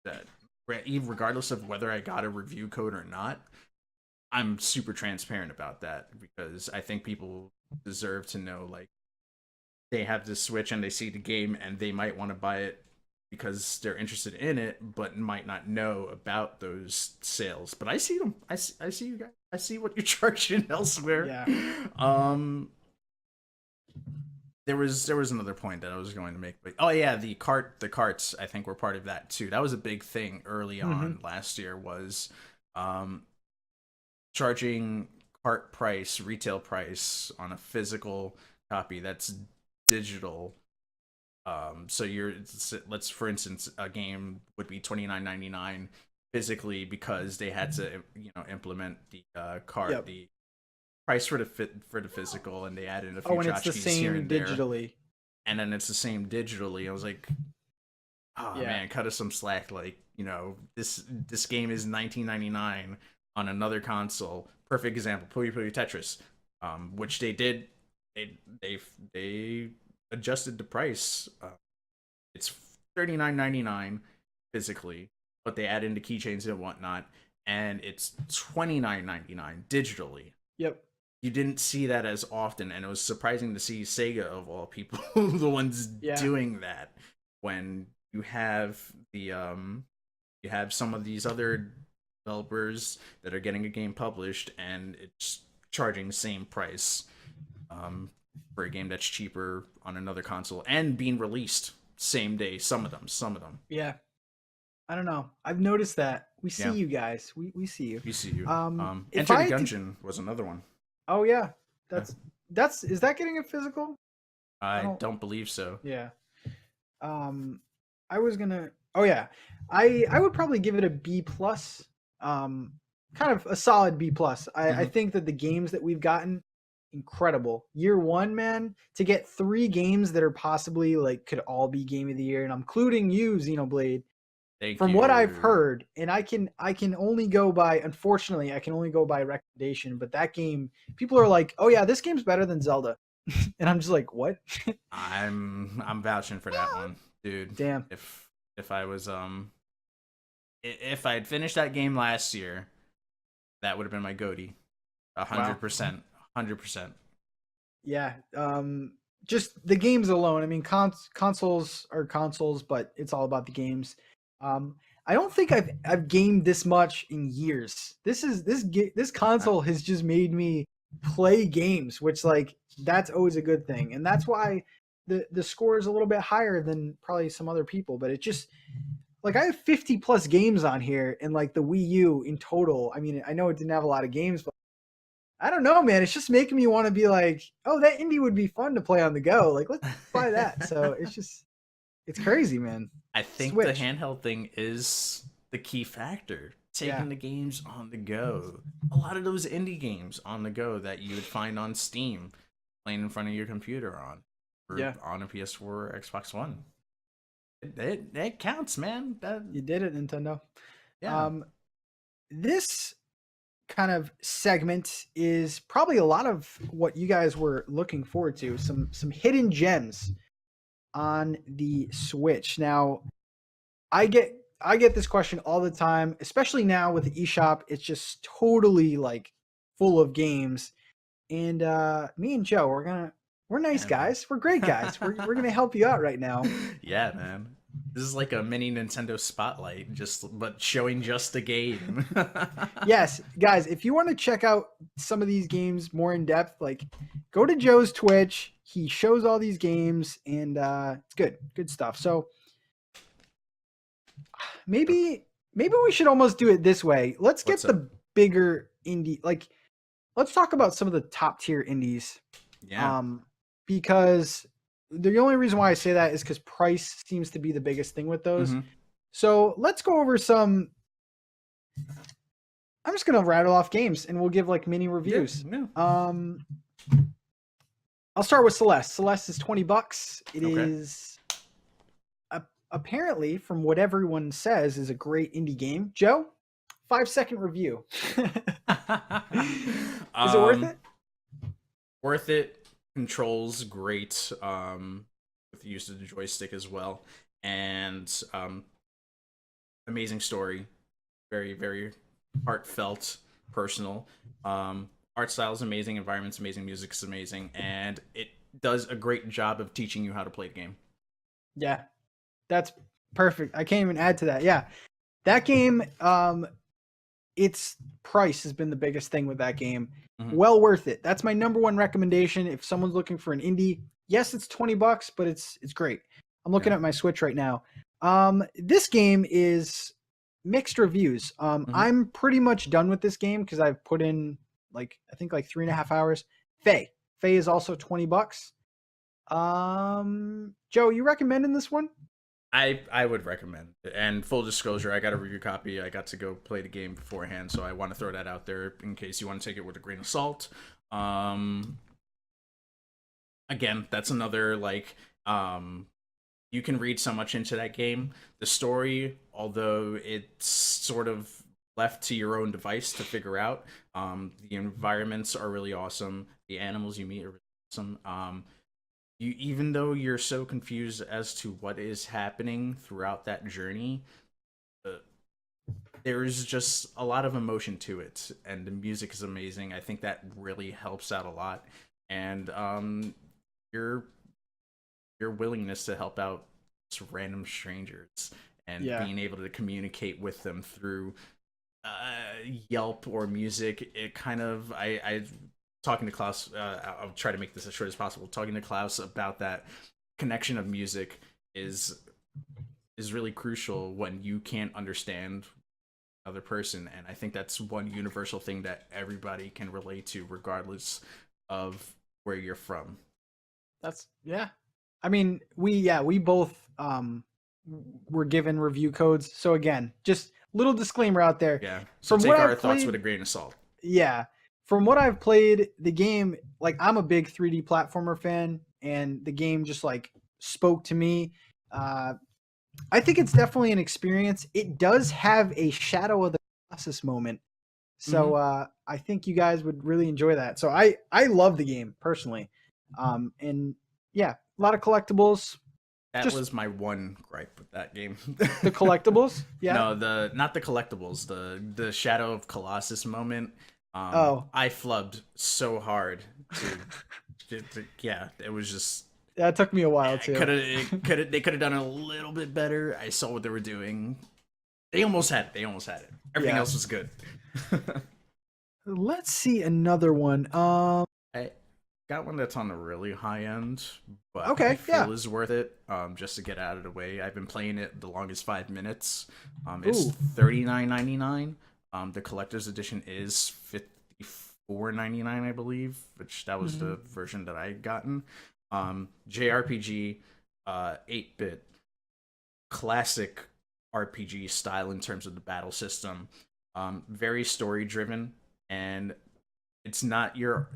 that even regardless of whether I got a review code or not, I'm super transparent about that because I think people deserve to know like they have this Switch and they see the game and they might want to buy it because they're interested in it, but might not know about those sales. But I see them. I see you guys. I see what you're charging elsewhere. Yeah. Um, there was another point that I was going to make, but oh yeah, the carts I think were part of that too. That was a big thing early Hmm. on last year was um charging cart price, retail price on a physical copy that's digital. So let's for instance, a game would be 29.99 physically because they had to implement the cart Yep. the price for the physical, and they added a few Oh, and it's the tchotchkes here same and there, digitally. and then it's the same digitally. I was like, oh Yeah. man, cut us some slack. Like, this game is 19.99 on another console. Perfect example, Puyo Puyo Tetris. which they did. They adjusted the price. It's $39.99 physically, but they add in the keychains and whatnot, and it's $29.99 digitally. Yep. You didn't see that as often, and it was surprising to see Sega of all people the ones Yeah. doing that when you have some of these other developers that are getting a game published and it's charging the same price um, for a game that's cheaper on another console and being released same day. Some of them. Yeah. I don't know. I've noticed that. We see Yeah, you guys. We see you. we see you. If Enter I the had to, Gungeon was another one. oh yeah, Yeah. that's is that getting a physical? I I don't. don't believe so. Yeah. Um, I was gonna. Oh yeah, I would probably give it a B plus. Kind of a solid B plus. I Hmm. think that the games that we've gotten, incredible. Year one, man, to get 3 games that are possibly like could all be game of the year, and I'm including you, Xenoblade. Thank From what I've you. heard, and I can only go by, unfortunately, I can only go by recommendation. But that game, people are like, oh yeah, this game's better than Zelda, and I'm just like, what? I'm vouching for that one, dude. Damn. If I was if I had finished that game last year, that would have been my goatee. A Wow. hundred percent, 100%. Yeah. Just the games alone. I mean, consoles are consoles, but it's all about the games. Um, I don't think I've gamed this much in years. This console has just made me play games, which like that's always a good thing, and that's why the score is a little bit higher than probably some other people. But it just like I have 50 plus games on here, and like the Wii U in total. I mean, I know it didn't have a lot of games, but I don't know, man. It's just making me want to be like, oh, that indie would be fun to play on the go. Like, let's buy that. So it's crazy, man. I think the Switch. handheld thing is the key factor. Yeah. Taking the games on the go. A lot of those indie games on the go that you would find on Steam, playing in front of your computer or Yeah. on a PS4 or Xbox One. It counts, man. That You did it, Nintendo. yeah. Um, this kind of segment is probably a lot of what you guys were looking forward to. Some hidden gems on the Switch. Now, I get this question all the time, especially now with the eShop. It's just totally like full of games. And me and Joe, we're nice Yeah, man. guys. We're great guys. We're gonna help you out right now. Yeah, man. This is like a mini Nintendo Spotlight, just but showing just the game. Yes, guys, if you want to check out some of these games more in depth, like go to Joe's Twitch. He shows all these games, and it's good stuff. So maybe we should almost do it this way. Let's What's get up? the bigger indie. Like, let's talk about some of the top tier indies. Yeah. Um, because the only reason why I say that is because price seems to be the biggest thing with those. Hmm. So let's go over some. I'm just gonna rattle off games and we'll give like mini Yeah. reviews. Yeah. I'll start with Celeste. Celeste is $20. It Okay. is apparently, from what everyone says, is a great indie game. Joe, 5 second review. Is it worth um, it? worth it. Controls great. With the use of the joystick as well, and amazing story. Very very heartfelt, personal. Art style is amazing. Environment's amazing. Music's amazing, and it does a great job of teaching you how to play the game. Yeah, that's perfect. I can't even add to that. Yeah, that game. Its price has been the biggest thing with that game. Hmm. Well worth it. That's my number one recommendation. If someone's looking for an indie, yes, it's $20, but it's great. I'm looking Yeah. at my Switch right now. This game is mixed reviews. Hmm. I'm pretty much done with this game because I've put in like I think like 3.5 hours. Faye is also $20. Joe, you recommending this one? I would recommend it. And full disclosure, I got a review copy. I got to go play the game beforehand, so I want to throw that out there in case you want to take it with a grain of salt. Um, again, that's another like you can read so much into that game. The story, although it's sort of left to your own device to figure out. The environments are really awesome. The animals you meet are really awesome. You even though you're so confused as to what is happening throughout that journey, uh, there's just a lot of emotion to it, and the music is amazing. I think that really helps out a lot, and your your willingness to help out just random strangers and Yeah. being able to communicate with them through Yelp or music. It kind of I talking to Klaus. I'll try to make this as short as possible. Talking to Klaus about that connection of music is is really crucial when you can't understand other person, and I think that's one universal thing that everybody can relate to regardless of where you're from. That's yeah. I mean, we both were given review codes. So again, just little disclaimer out there. Yeah, so From what take our I've thoughts with played, a grain of salt. yeah, from what I've played, the game, like I'm a big 3D platformer fan, and the game just like spoke to me. Uh, I think it's definitely an experience. It does have a Shadow of the Colossus moment, Mm-hmm. so I think you guys would really enjoy that. So I love the game personally, and yeah, a lot of collectibles. That Just was my one gripe with that game. the collectibles, yeah. No, the not the collectibles, the Shadow of Colossus moment. Oh, I flubbed so hard yeah, it was just that took me a while too. they could have done a little bit better. I saw what they were doing. They almost had it. They almost had it. Everything Yeah. else was good. Let's see another one. I got one that's on the really high end, but I Okay, yeah. feel is worth it. Just to get out of the way. I've been playing it the longest 5 minutes. It's Ooh. $39.99. The collector's edition is $54.99, I believe, which that was Mhm. the version that I had gotten. JRPG, 8-bit, classic RPG style in terms of the battle system. Very story driven, and it's not your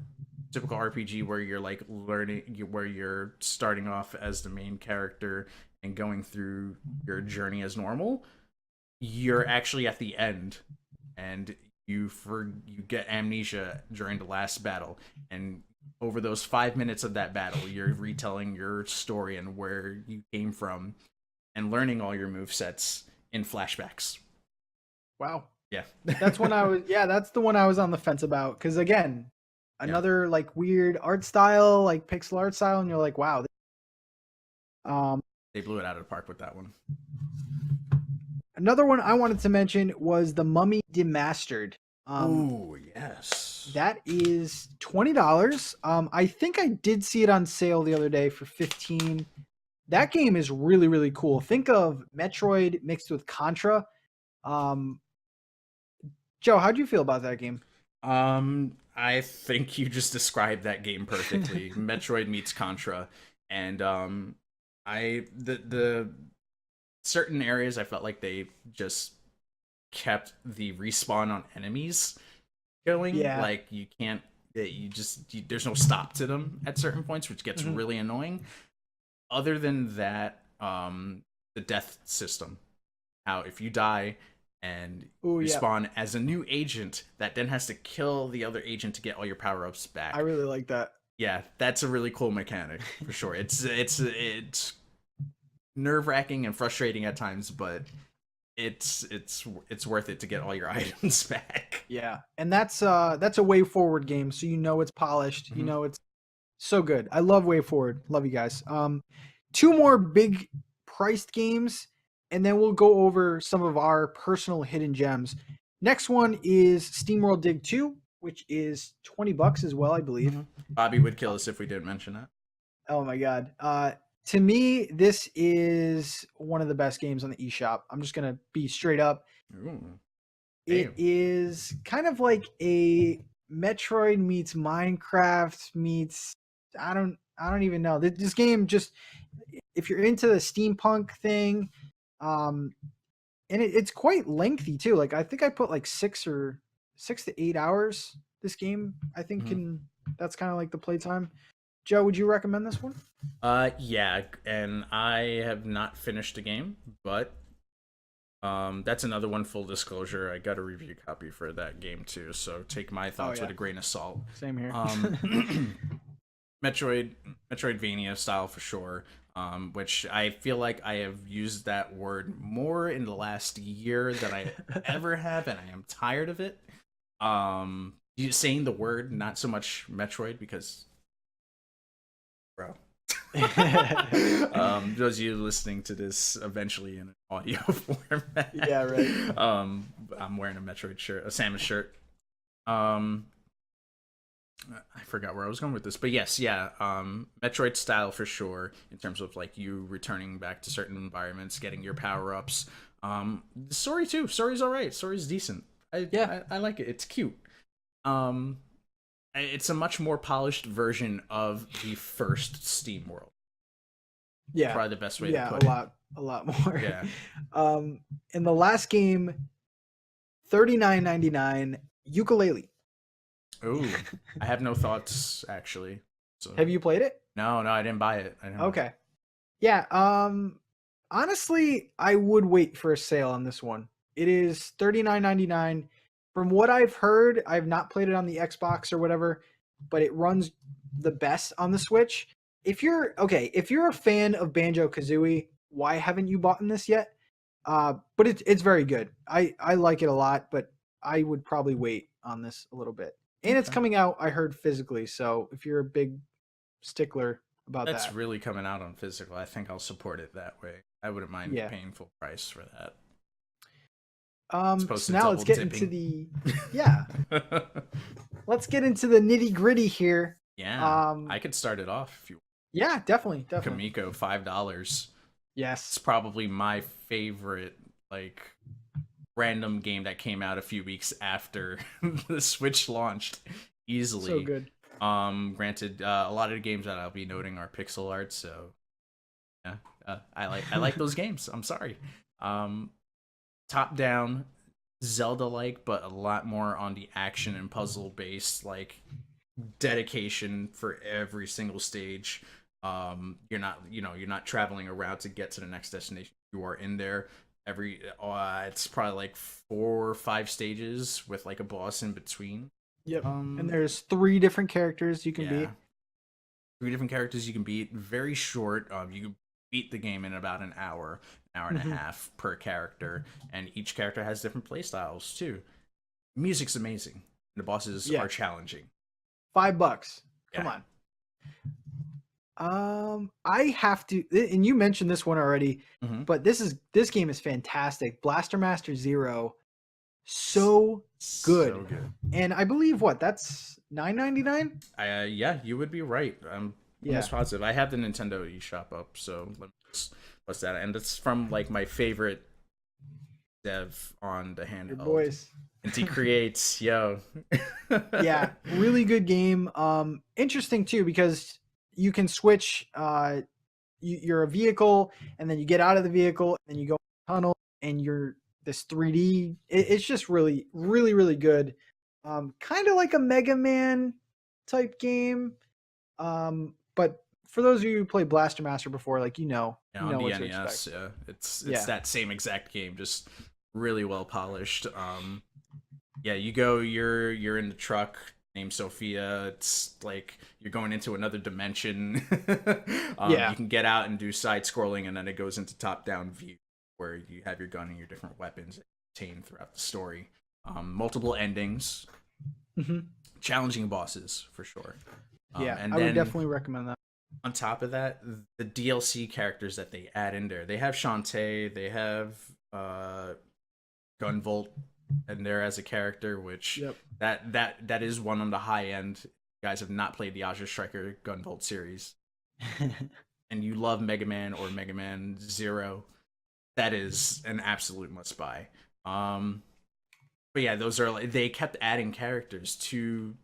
typical RPG where you're like learning, where you're starting off as the main character and going through your journey as normal. You're actually at the end, and you get amnesia during the last battle, and over those 5 minutes of that battle, you're retelling your story and where you came from, and learning all your move sets in flashbacks. Wow. Yeah, That's when I was yeah, that's the one I was on the fence about cuz again, yeah. another like weird art style, like pixel art style and you're like, wow. Um They blew it out of the park with that one. Another one I wanted to mention was The Mummy Demastered. Um Oh yes. that is $20. I think I did see it on sale the other day for 15. That game is really really cool. Think of Metroid mixed with Contra. Um Joe, how do you feel about that game? I think you just described that game perfectly. Metroid meets Contra, and the certain areas I felt like they just kept the respawn on enemies going. Yeah. Like you can't, there's no stop to them at certain points, which gets Mhm. really annoying. Other than that, the death system, how if you die and Oh yeah. respawn as a new agent that then has to kill the other agent to get all your power-ups I back. really like that. Yeah, that's a really cool mechanic for sure. It's nerve-wracking and frustrating at times, but it's worth it to get all your items back. Yeah. And that's a way forward game, so you know it's polished. You Mm-hmm. know it's so good. I love Way Forward. Love you guys. Two more big priced games, and then we'll go over some of our personal hidden gems. Next one is SteamWorld Dig 2, which is $20 as well, I believe. Mm-hmm. Bobby would kill us if we didn't mention that. Oh my god. To me, this is one of the best games on the eShop. I'm just gonna be straight up. Ooh, It damn. is kind of like a Metroid meets Minecraft meets I don't even know. This game just if you're into the steampunk thing, um, and it's quite lengthy too. Like I think I put like 6 to 8 hours. This game I think Mm-hmm. can that's kind of like the playtime. Joe, would you recommend this one? Yeah, and I have not finished the game, but That's another one. Full disclosure, I got a review copy for that game too, so take my Oh thoughts yeah, with a grain of salt. same here. Um, Metroid, Metroidvania style for sure. Which I feel like I have used that word more in the last year than I ever have, and I am tired of it. You saying the word, not so much Metroid, because bro. Those of you listening to this eventually in an audio format. Yeah, right. I'm wearing a Metroid shirt, a Samus shirt. Um, I forgot where I was going with this, but yes, yeah, Metroid style for sure. In terms of like you returning back to certain environments, getting your power ups. The story too. Story's all right. Story's decent. Yeah, I like it. It's cute. Um, it's a much more polished version of the first Steam World. yeah, Probably the best way to yeah. put it. A lot more. Yeah. In the last game, 39.99 ukulele. Ooh, I have no thoughts actually. So Have you played it? no, I didn't buy it. I didn't buy it. Okay. Yeah. Honestly, I would wait for a sale on this one. It is 39.99. From what I've heard, I've not played it on the Xbox or whatever, but it runs the best on the Switch. If you're a fan of Banjo Kazooie, why haven't you bought this yet? But it's very good. I like it a lot, but I would probably wait on this a little bit. And it's Okay. coming out, I heard, physically. So if you're a big stickler about That's that, really coming out on physical. I think I'll support it that way. I wouldn't mind yeah. paying full price for that. As opposed So to now let's double get into dipping. the yeah. Let's get into the nitty gritty here. Yeah, I could start it off if you Yeah, definitely, definitely. Kamiko, $5. It's Yes, probably my favorite like random game that came out a few weeks after the Switch launched so easily. good. Granted, a lot of the games that I'll be noting are pixel art, so yeah, I like those games. I'm sorry. Um, Top down, Zelda like, but a lot more on the action and puzzle based, like dedication for every single stage. You're not traveling around to get to the next destination. You are in there. It's probably like 4 or 5 stages with like a boss in between. Yep. And Um, there's 3 different characters you can yeah, be. 3 different characters you can beat. Very short. You can beat the game in about an hour and a Hmm. half per character, and each character has different playstyles too. Music's amazing. The bosses Yeah, are challenging. $5. Come Yeah. on. I have to, and you mentioned this one already, Mm-hmm. but this game is fantastic. Blaster Master Zero, so So good. good. And I believe that's 9.99. Yeah, you would be right. I'm Yeah, almost positive. I have the Nintendo eShop up, so let me just post that. And it's from like my favorite dev on the your handheld. boys. And he creates, yo. Yeah, really good game. Interesting too because you can switch. You're a vehicle, and then you get out of the vehicle, and then you go in the tunnel, and you're this 3D. It's just really, really, really good. Kind of like a Mega Man type game. But for those of you who played Blaster Master before, like Yeah, you on know the what to expect. NES, yeah. It's Yeah. that same exact game, just really well polished. Yeah, you're in the truck named Sophia. It's like you're going into another dimension. Yeah. You can get out and do side scrolling, and then it goes into top down view where you have your gun and your different weapons obtained throughout the story. Multiple endings, Hmm. challenging bosses for sure. Yeah, And I would then definitely recommend that. on top of that, the DLC characters that they add in there, they have Shantae, they have Gunvolt in there as a character, which Yep. that is one on the high end. You guys have not played the Azure Striker Gunvolt series, and you love Mega Man or Mega Man Zero, that is an absolute must buy. But yeah, those are like they kept adding characters to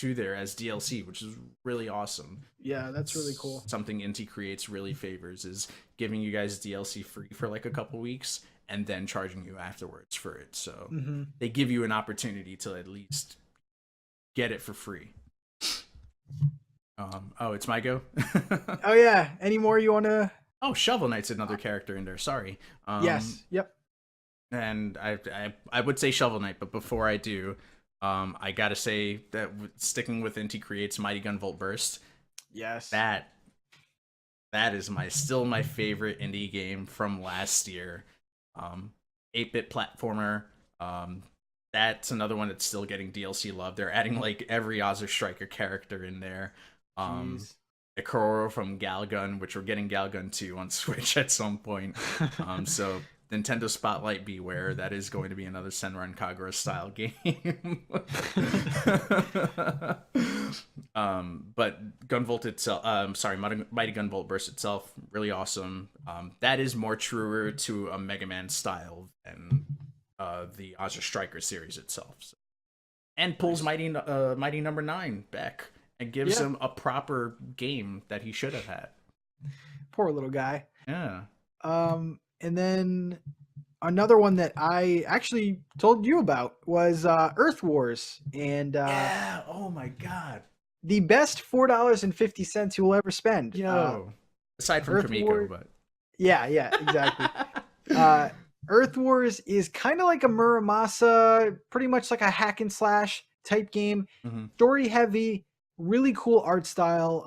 there as DLC, which is really awesome. Yeah, that's really cool. Something Inti creates really favors is giving you guys DLC free for like a couple weeks and then charging you afterwards for it. So Hmm. they give you an opportunity to at least get it for free. Oh, it's my go. Oh yeah. Any more you want to Oh, Shovel Knight's another character in there. Sorry. Yes. Yep. And I would say Shovel Knight, but before I do, I gotta say that sticking with Inti Creates Mighty Gun Volt Burst, Yes. that that is my favorite indie game from last year. 8-bit platformer. Um, that's another one that's still getting DLC love. They're adding like every Ozzer Striker character in there. Um, Jeez. Ikoro from Galgun, which we're getting Galgun 2 on Switch at some point. So Nintendo Spotlight beware, that is going to be another Senran Kagura style game. But Gunvolt itself, sorry, Mighty Gunvolt Burst itself, really awesome. That is more truer to a Mega Man style than the Ozzer Striker series itself. So. And pulls Nice. Mighty Number 9 back and gives Yeah. him a proper game that he should have had. Poor little guy. Yeah. And then another one that I actually told you about was Earth Wars, and Yeah. Oh my god. the best $4.50 you will ever spend. Yo. Aside from Earth Kamiko, War. but Yeah, yeah, exactly. uh, Earth Wars is kind of like a Muramasa, pretty much like a hack and slash type game. mm-hmm. Story heavy, really cool art style.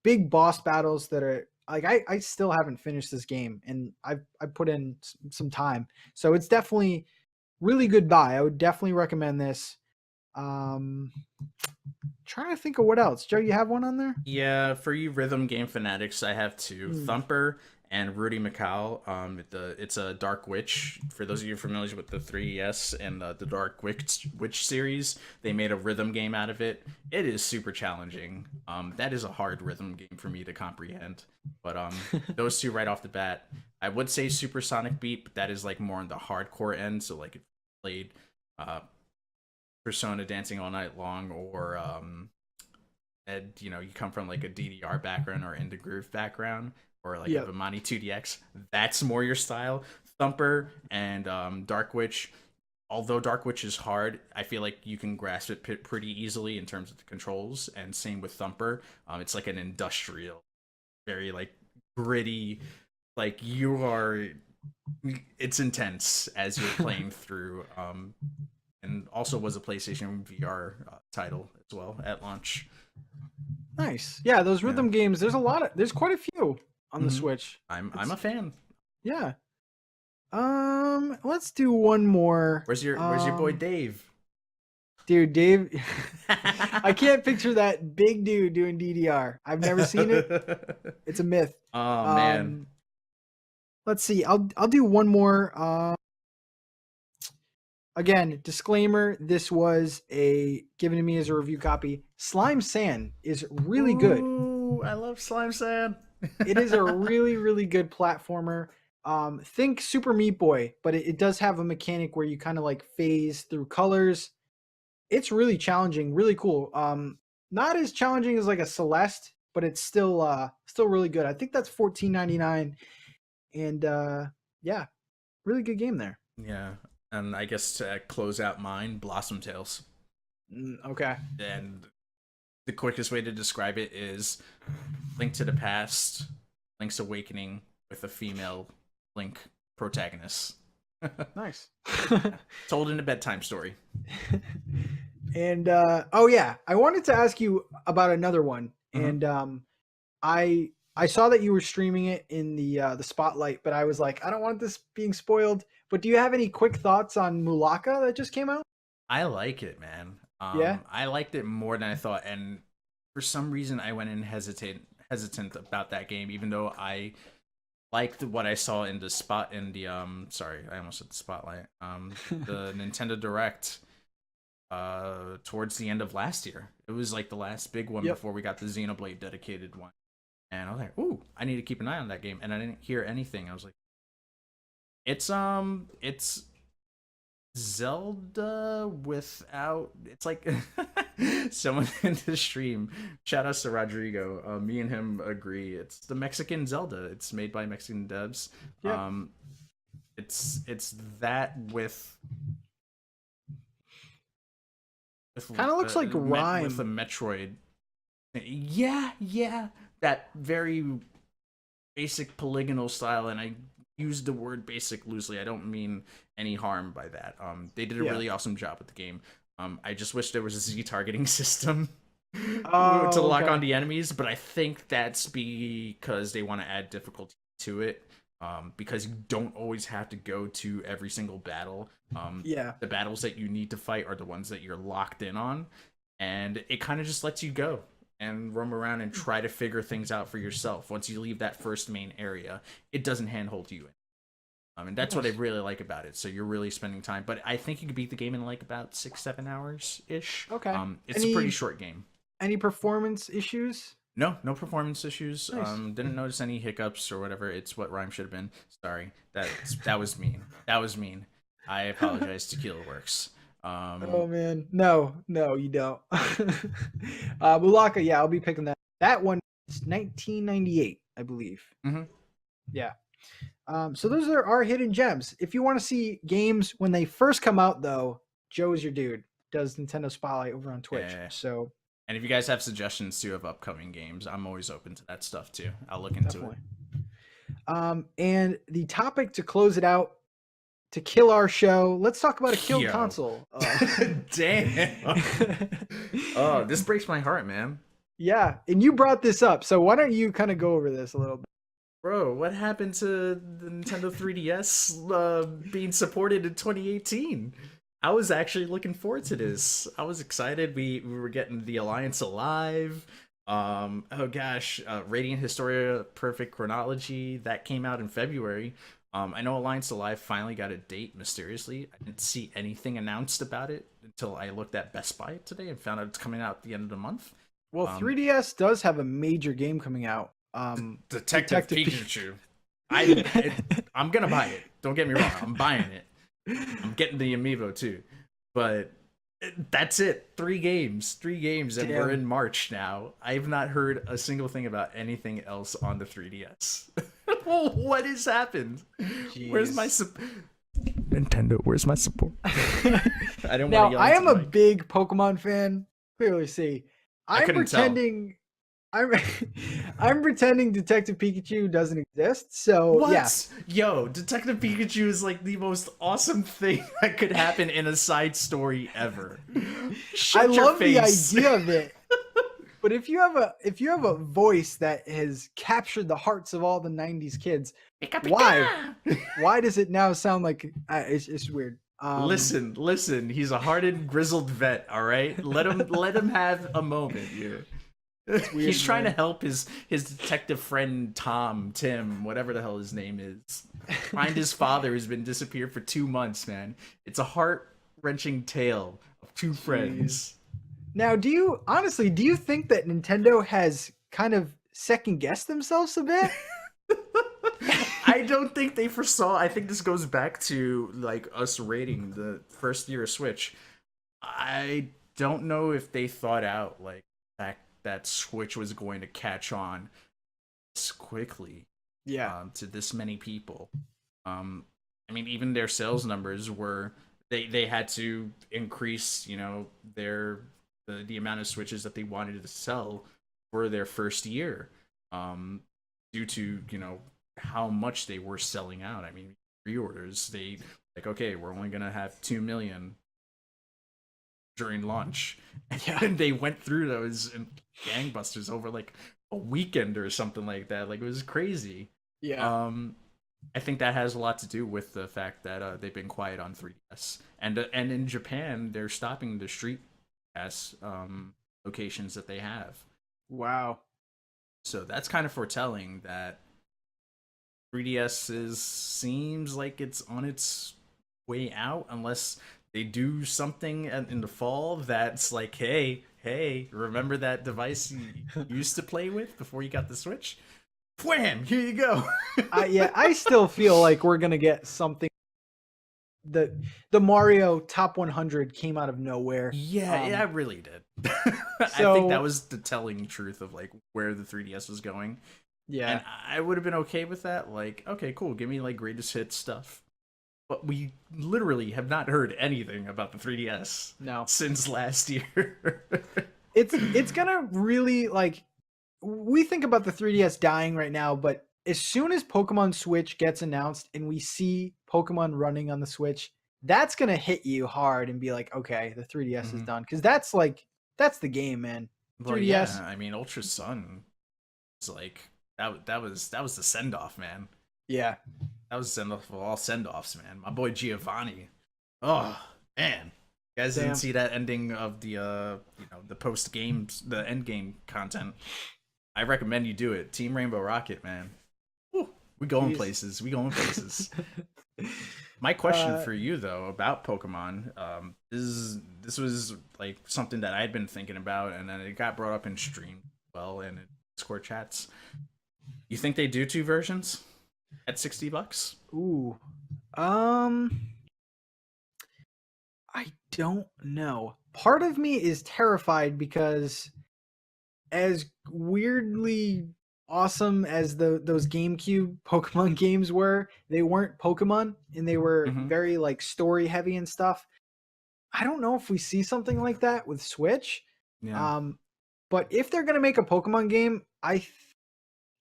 Big boss battles that are like I still haven't finished this game, and I put in some time, so it's definitely really good buy. I would definitely recommend this. Um, trying to think of what else. Joe, you have one on there? Yeah, for you rhythm game fanatics, I have two: Mm, Thumper and Rudy Macau. It's a Dark Witch. For those of you familiar with the 3DS and the Dark Witch series, they made a rhythm game out of it. It is super challenging. That is a hard rhythm game for me to comprehend. But those two right off the bat, I would say Supersonic Beat, but that is like more on the hardcore end. So like if you played uh, Persona Dancing All Night Long or and you come from like a DDR background or Indie Groove background or like a yep. Vimani 2DX, that's more your style. Thumper and Dark Witch, although Dark Witch is hard, I feel like you can grasp it pretty easily in terms of the controls. And same with Thumper, it's like an industrial, very like gritty, like you are. It's intense as you're playing through. And also was a PlayStation VR title as well at launch. Nice. Yeah, those Yeah. rhythm games. There's quite a few on the Mm-hmm. Switch. I'm a fan. Yeah. Let's do one more. Where's your boy Dave? Dude, Dave. I can't picture that big dude doing DDR. I've never seen it. It's a myth. Oh man. Um, let's see. I'll do one more. Again, disclaimer: this was a given to me as a review copy. Slime Sand is really good. Ooh, I love Slime Sand. It is a really, really good platformer. Think Super Meat Boy, but it does have a mechanic where you kind of like phase through colors. It's really challenging, really cool. Not as challenging as like a Celeste, but it's still really good. I think that's $14.99, and yeah, really good game there. Yeah, and I guess to close out mine, Blossom Tales. Okay. And the quickest way to describe it is Link to the Past, Link's Awakening with a female Link protagonist. Nice. Told in a bedtime story. And oh yeah, I wanted to ask you about another one, Mhm. and I saw that you were streaming it in the spotlight, but I was like, I don't want this being spoiled. But do you have any quick thoughts on Mulaka that just came out? I like it, man. Yeah. I liked it more than I thought, and for some reason, I went in hesitant about that game, even though I liked what I saw in the sorry, I almost said the spotlight. The Nintendo Direct towards the end of last year. It was like the last big one Yep. before we got the Xenoblade dedicated one. And I was like, "Ooh, I need to keep an eye on that game." And I didn't hear anything. I was like, it's Zelda without. It's like someone in the stream. Shout outs to Rodrigo. Me and him agree. It's the Mexican Zelda. It's made by Mexican devs. Yep. It's that with Kind of looks like with a Rhyme. Metroid. Yeah, yeah. That very basic polygonal style, and I use the word basic loosely. I don't mean any harm by that. They did a Yeah. really awesome job with the game. I just wish there was a Z targeting system to Oh, lock on okay. the enemies, but I think that's because they want to add difficulty to it. Because you don't always have to go to every single battle. Yeah. The battles that you need to fight are the ones that you're locked in on, and it kind of just lets you go and roam around and try to figure things out for yourself. Once you leave that first main area, it doesn't handhold you. And that's what I Nice. really like about it. So you're really spending time, but I think you could beat the game in like about 6-7 hours ish. Okay. It's a pretty Any short game. any performance issues? No, no performance issues. Nice. Didn't notice any hiccups or whatever. It's what rhyme should have been. Sorry, that was mean. That was mean. I apologize to Keelworks. Oh man, no, no, you don't. Mulaka, yeah, I'll be picking that. That one is 1998, I believe. Mm-hmm. Yeah. So those are our hidden gems. If you want to see games when they first come out, though, Joe is your dude. Does Nintendo Spotlight over on Twitch. Yeah. So And if you guys have suggestions too of upcoming games, I'm always open to that stuff too. I'll look into definitely. And the topic to close it out, to kill our show, let's talk about a it. killed Yo. console. Damn. Oh, this breaks my heart, man. Yeah, and you brought this up, so why don't you kind of go over this a little bit? Bro, what happened to the Nintendo 3DS being supported in 2018? I was actually looking forward to this. I was excited. We were getting the Alliance Alive. Oh gosh, Radiant Historia Perfect Chronology that came out in February. I know Alliance Alive finally got a date mysteriously. I didn't see anything announced about it until I looked at Best Buy today and found out it's coming out at the end of the month. Well, 3DS does have a major game coming out. Detective Pikachu. I'm gonna buy it. Don't get me wrong. I'm buying it. I'm getting the amiibo too. But that's it. 3 games. 3 games, and we're in March now. I've not heard a single thing about anything else on the 3DS. What has happened? Jeez. Where's my Nintendo? Where's my support? I don't now, want to yell I am a mic. big Pokemon fan. Clearly, see, I'm pretending. I'm pretending Detective Pikachu doesn't exist. So what? yeah, Yo, Detective Pikachu is like the most awesome thing that could happen in a side story ever. I love the idea of it. But if you have a voice that has captured the hearts of all the '90s kids, Pika, Pika! why does it now sound like it's weird? Listen. He's a hardened, grizzled vet. All right, let him have a moment here. Weird, he's trying to help his detective friend Tim, whatever the hell his name is, find his father who's been disappeared for 2 months. Man, it's a heart-wrenching tale of 2 friends. Now, do you think that Nintendo has kind of second guessed themselves a bit? I don't think they foresaw. I think this goes back to like us rating the first year of Switch. I don't know if they thought out like that Switch was going to catch on this quickly. Yeah. To this many people. I mean, even their sales numbers were they had to increase, the amount of Switches that they wanted to sell for their first year, due to how much they were selling out. I mean, pre-orders, they like, okay, we're only gonna have 2 million during launch, and they went through those in gangbusters over like a weekend or something like that. Like, it was crazy. Yeah. I think that has a lot to do with the fact that they've been quiet on 3DS, and in Japan they're stopping the Street Pass locations that they have. Wow. So that's kind of foretelling that 3DS seems like it's on its way out, unless they do something in the fall that's like, hey, remember that device you used to play with before you got the Switch? Wham! Here you go. I still feel like we're gonna get something. The Mario Top 100 came out of nowhere. Yeah, it really did. I think that was the telling truth of like where the 3DS was going. Yeah, and I would have been okay with that. Like, okay, cool, give me like greatest hits stuff. But we literally have not heard anything about the 3DS since last year. It's gonna really, like, we think about the 3DS dying right now, but as soon as Pokemon Switch gets announced and we see Pokemon running on the Switch, that's gonna hit you hard and be like, okay, the 3DS is Mhm. done. Because that's the game, man. Well, 3DS, yeah. I mean, Ultra Sun is like that was the send off, man. yeah, That was send off of all send offs, man. My boy Giovanni. Oh man, you guys didn't damn. see that ending of the the post games, the end game content. I recommend you do it. Team Rainbow Rocket, man. Woo, we going Jeez. places. We going places. My question uh, for you though about Pokemon, this was like something that I had been thinking about, and then it got brought up in stream, well, and in Discord chats. You think they do two versions at $60? ooh, um, I don't know. Part of me is terrified because as weirdly awesome as those GameCube Pokemon games were, they weren't Pokemon and they were Mm-hmm. very like story heavy and stuff. I don't know if we see something like that with Switch. Yeah. Um, but if they're gonna make a Pokemon game, I'm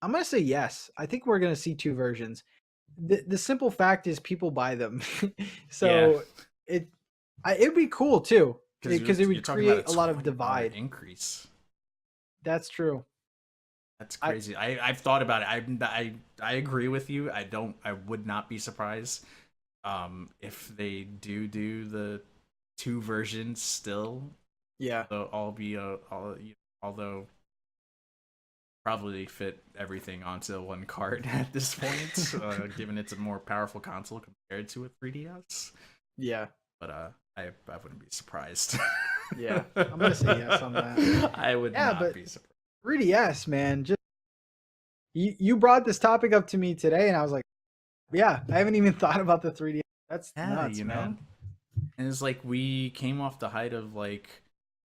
gonna say yes. I think we're gonna see two versions. The simple fact is people buy them, Yeah. so it'd be cool too Because because it you're would talking about a create a lot of $20 divide. increase. That's true. That's I crazy. I've thought about it. I agree with you. I would not be surprised if they do the two versions still. yeah. They'll all be although probably fit everything onto one cart at this point, given it's a more powerful console compared to a 3DS. Yeah. But I wouldn't be surprised. Yeah. I'm gonna say yes on that. I would Yeah, not but be surprised. 3DS, man, just you brought this topic up to me today, and I was like, yeah, I haven't even thought about the 3DS. That's Yeah, nuts, man. and it's like we came off the height of like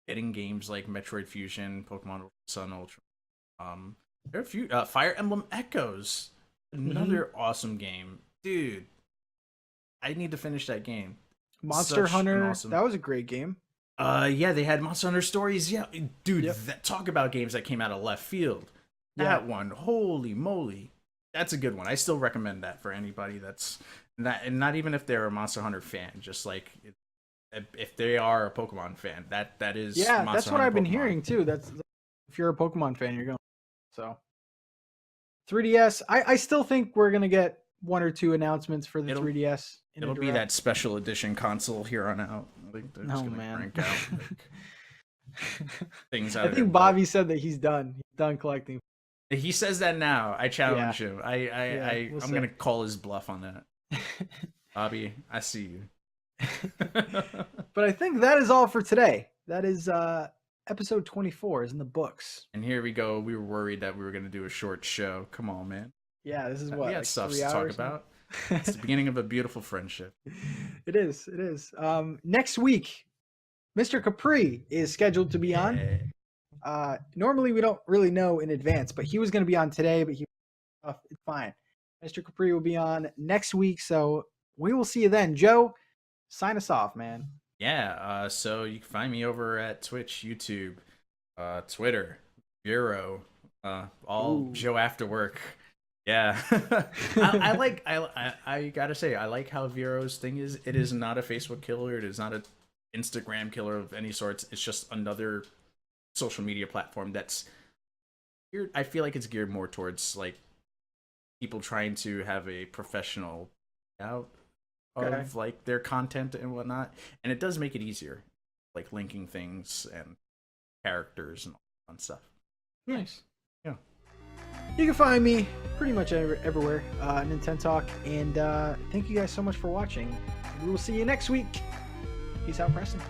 getting games like Metroid Fusion, Pokemon Sun Ultra. There are a few Fire Emblem Echoes, Hmm. another awesome game, dude. I need to finish that game. Monster Such an Hunter, awesome. that was a great game. Yeah, they had Monster Hunter Stories. Yeah, dude, Yep. talk about games that came out of left field. Yeah. That one, holy moly, that's a good one. I still recommend that for anybody that's not, and not even if they're a Monster Hunter fan, just like if they are a Pokemon fan, that is Yeah, that's Monster what Hunter I've been Pokemon. hearing too. That's if you're a Pokemon fan, you're going. So 3DS, I still think we're gonna get one or two announcements for the It'll 3DS in a it'll be that direct. special edition console here on out. Like they're just Oh gonna man. crank out like, things I out of their think butt. Bobby said that he's done. He's done collecting. He says that now. I Yeah. challenge him. Yeah. We'll I'm see. gonna call his bluff on that. Bobby, I see you. But I think that is all for today. That is episode 24 is in the books. And here we go. We were worried that we were gonna do a short show. Come on, man. Yeah, this is We what, had like stuff 3 to talk hours now? about. It's the beginning of a beautiful friendship. It is. It is. Next week, Mr. Capri is scheduled to be on. Normally we don't really know in advance, but he was going to be on today, but it's fine. Mr. Capri will be on next week, so we will see you then. Joe, sign us off, man. Yeah. So you can find me over at Twitch, YouTube, Twitter, Bureau, all Ooh. Joe After Work. Yeah, I gotta say I like how Vero's thing is. It is not a Facebook killer. It is not a Instagram killer of any sorts. It's just another social media platform that's geared. I feel like it's geared more towards like people trying to have a professional out Okay. of like their content and whatnot, and it does make it easier, like linking things and characters and all that fun stuff. Nice. Yeah. You can find me pretty much everywhere, NintenTalk, and thank you guys so much for watching. We will see you next week. Peace out, Preston.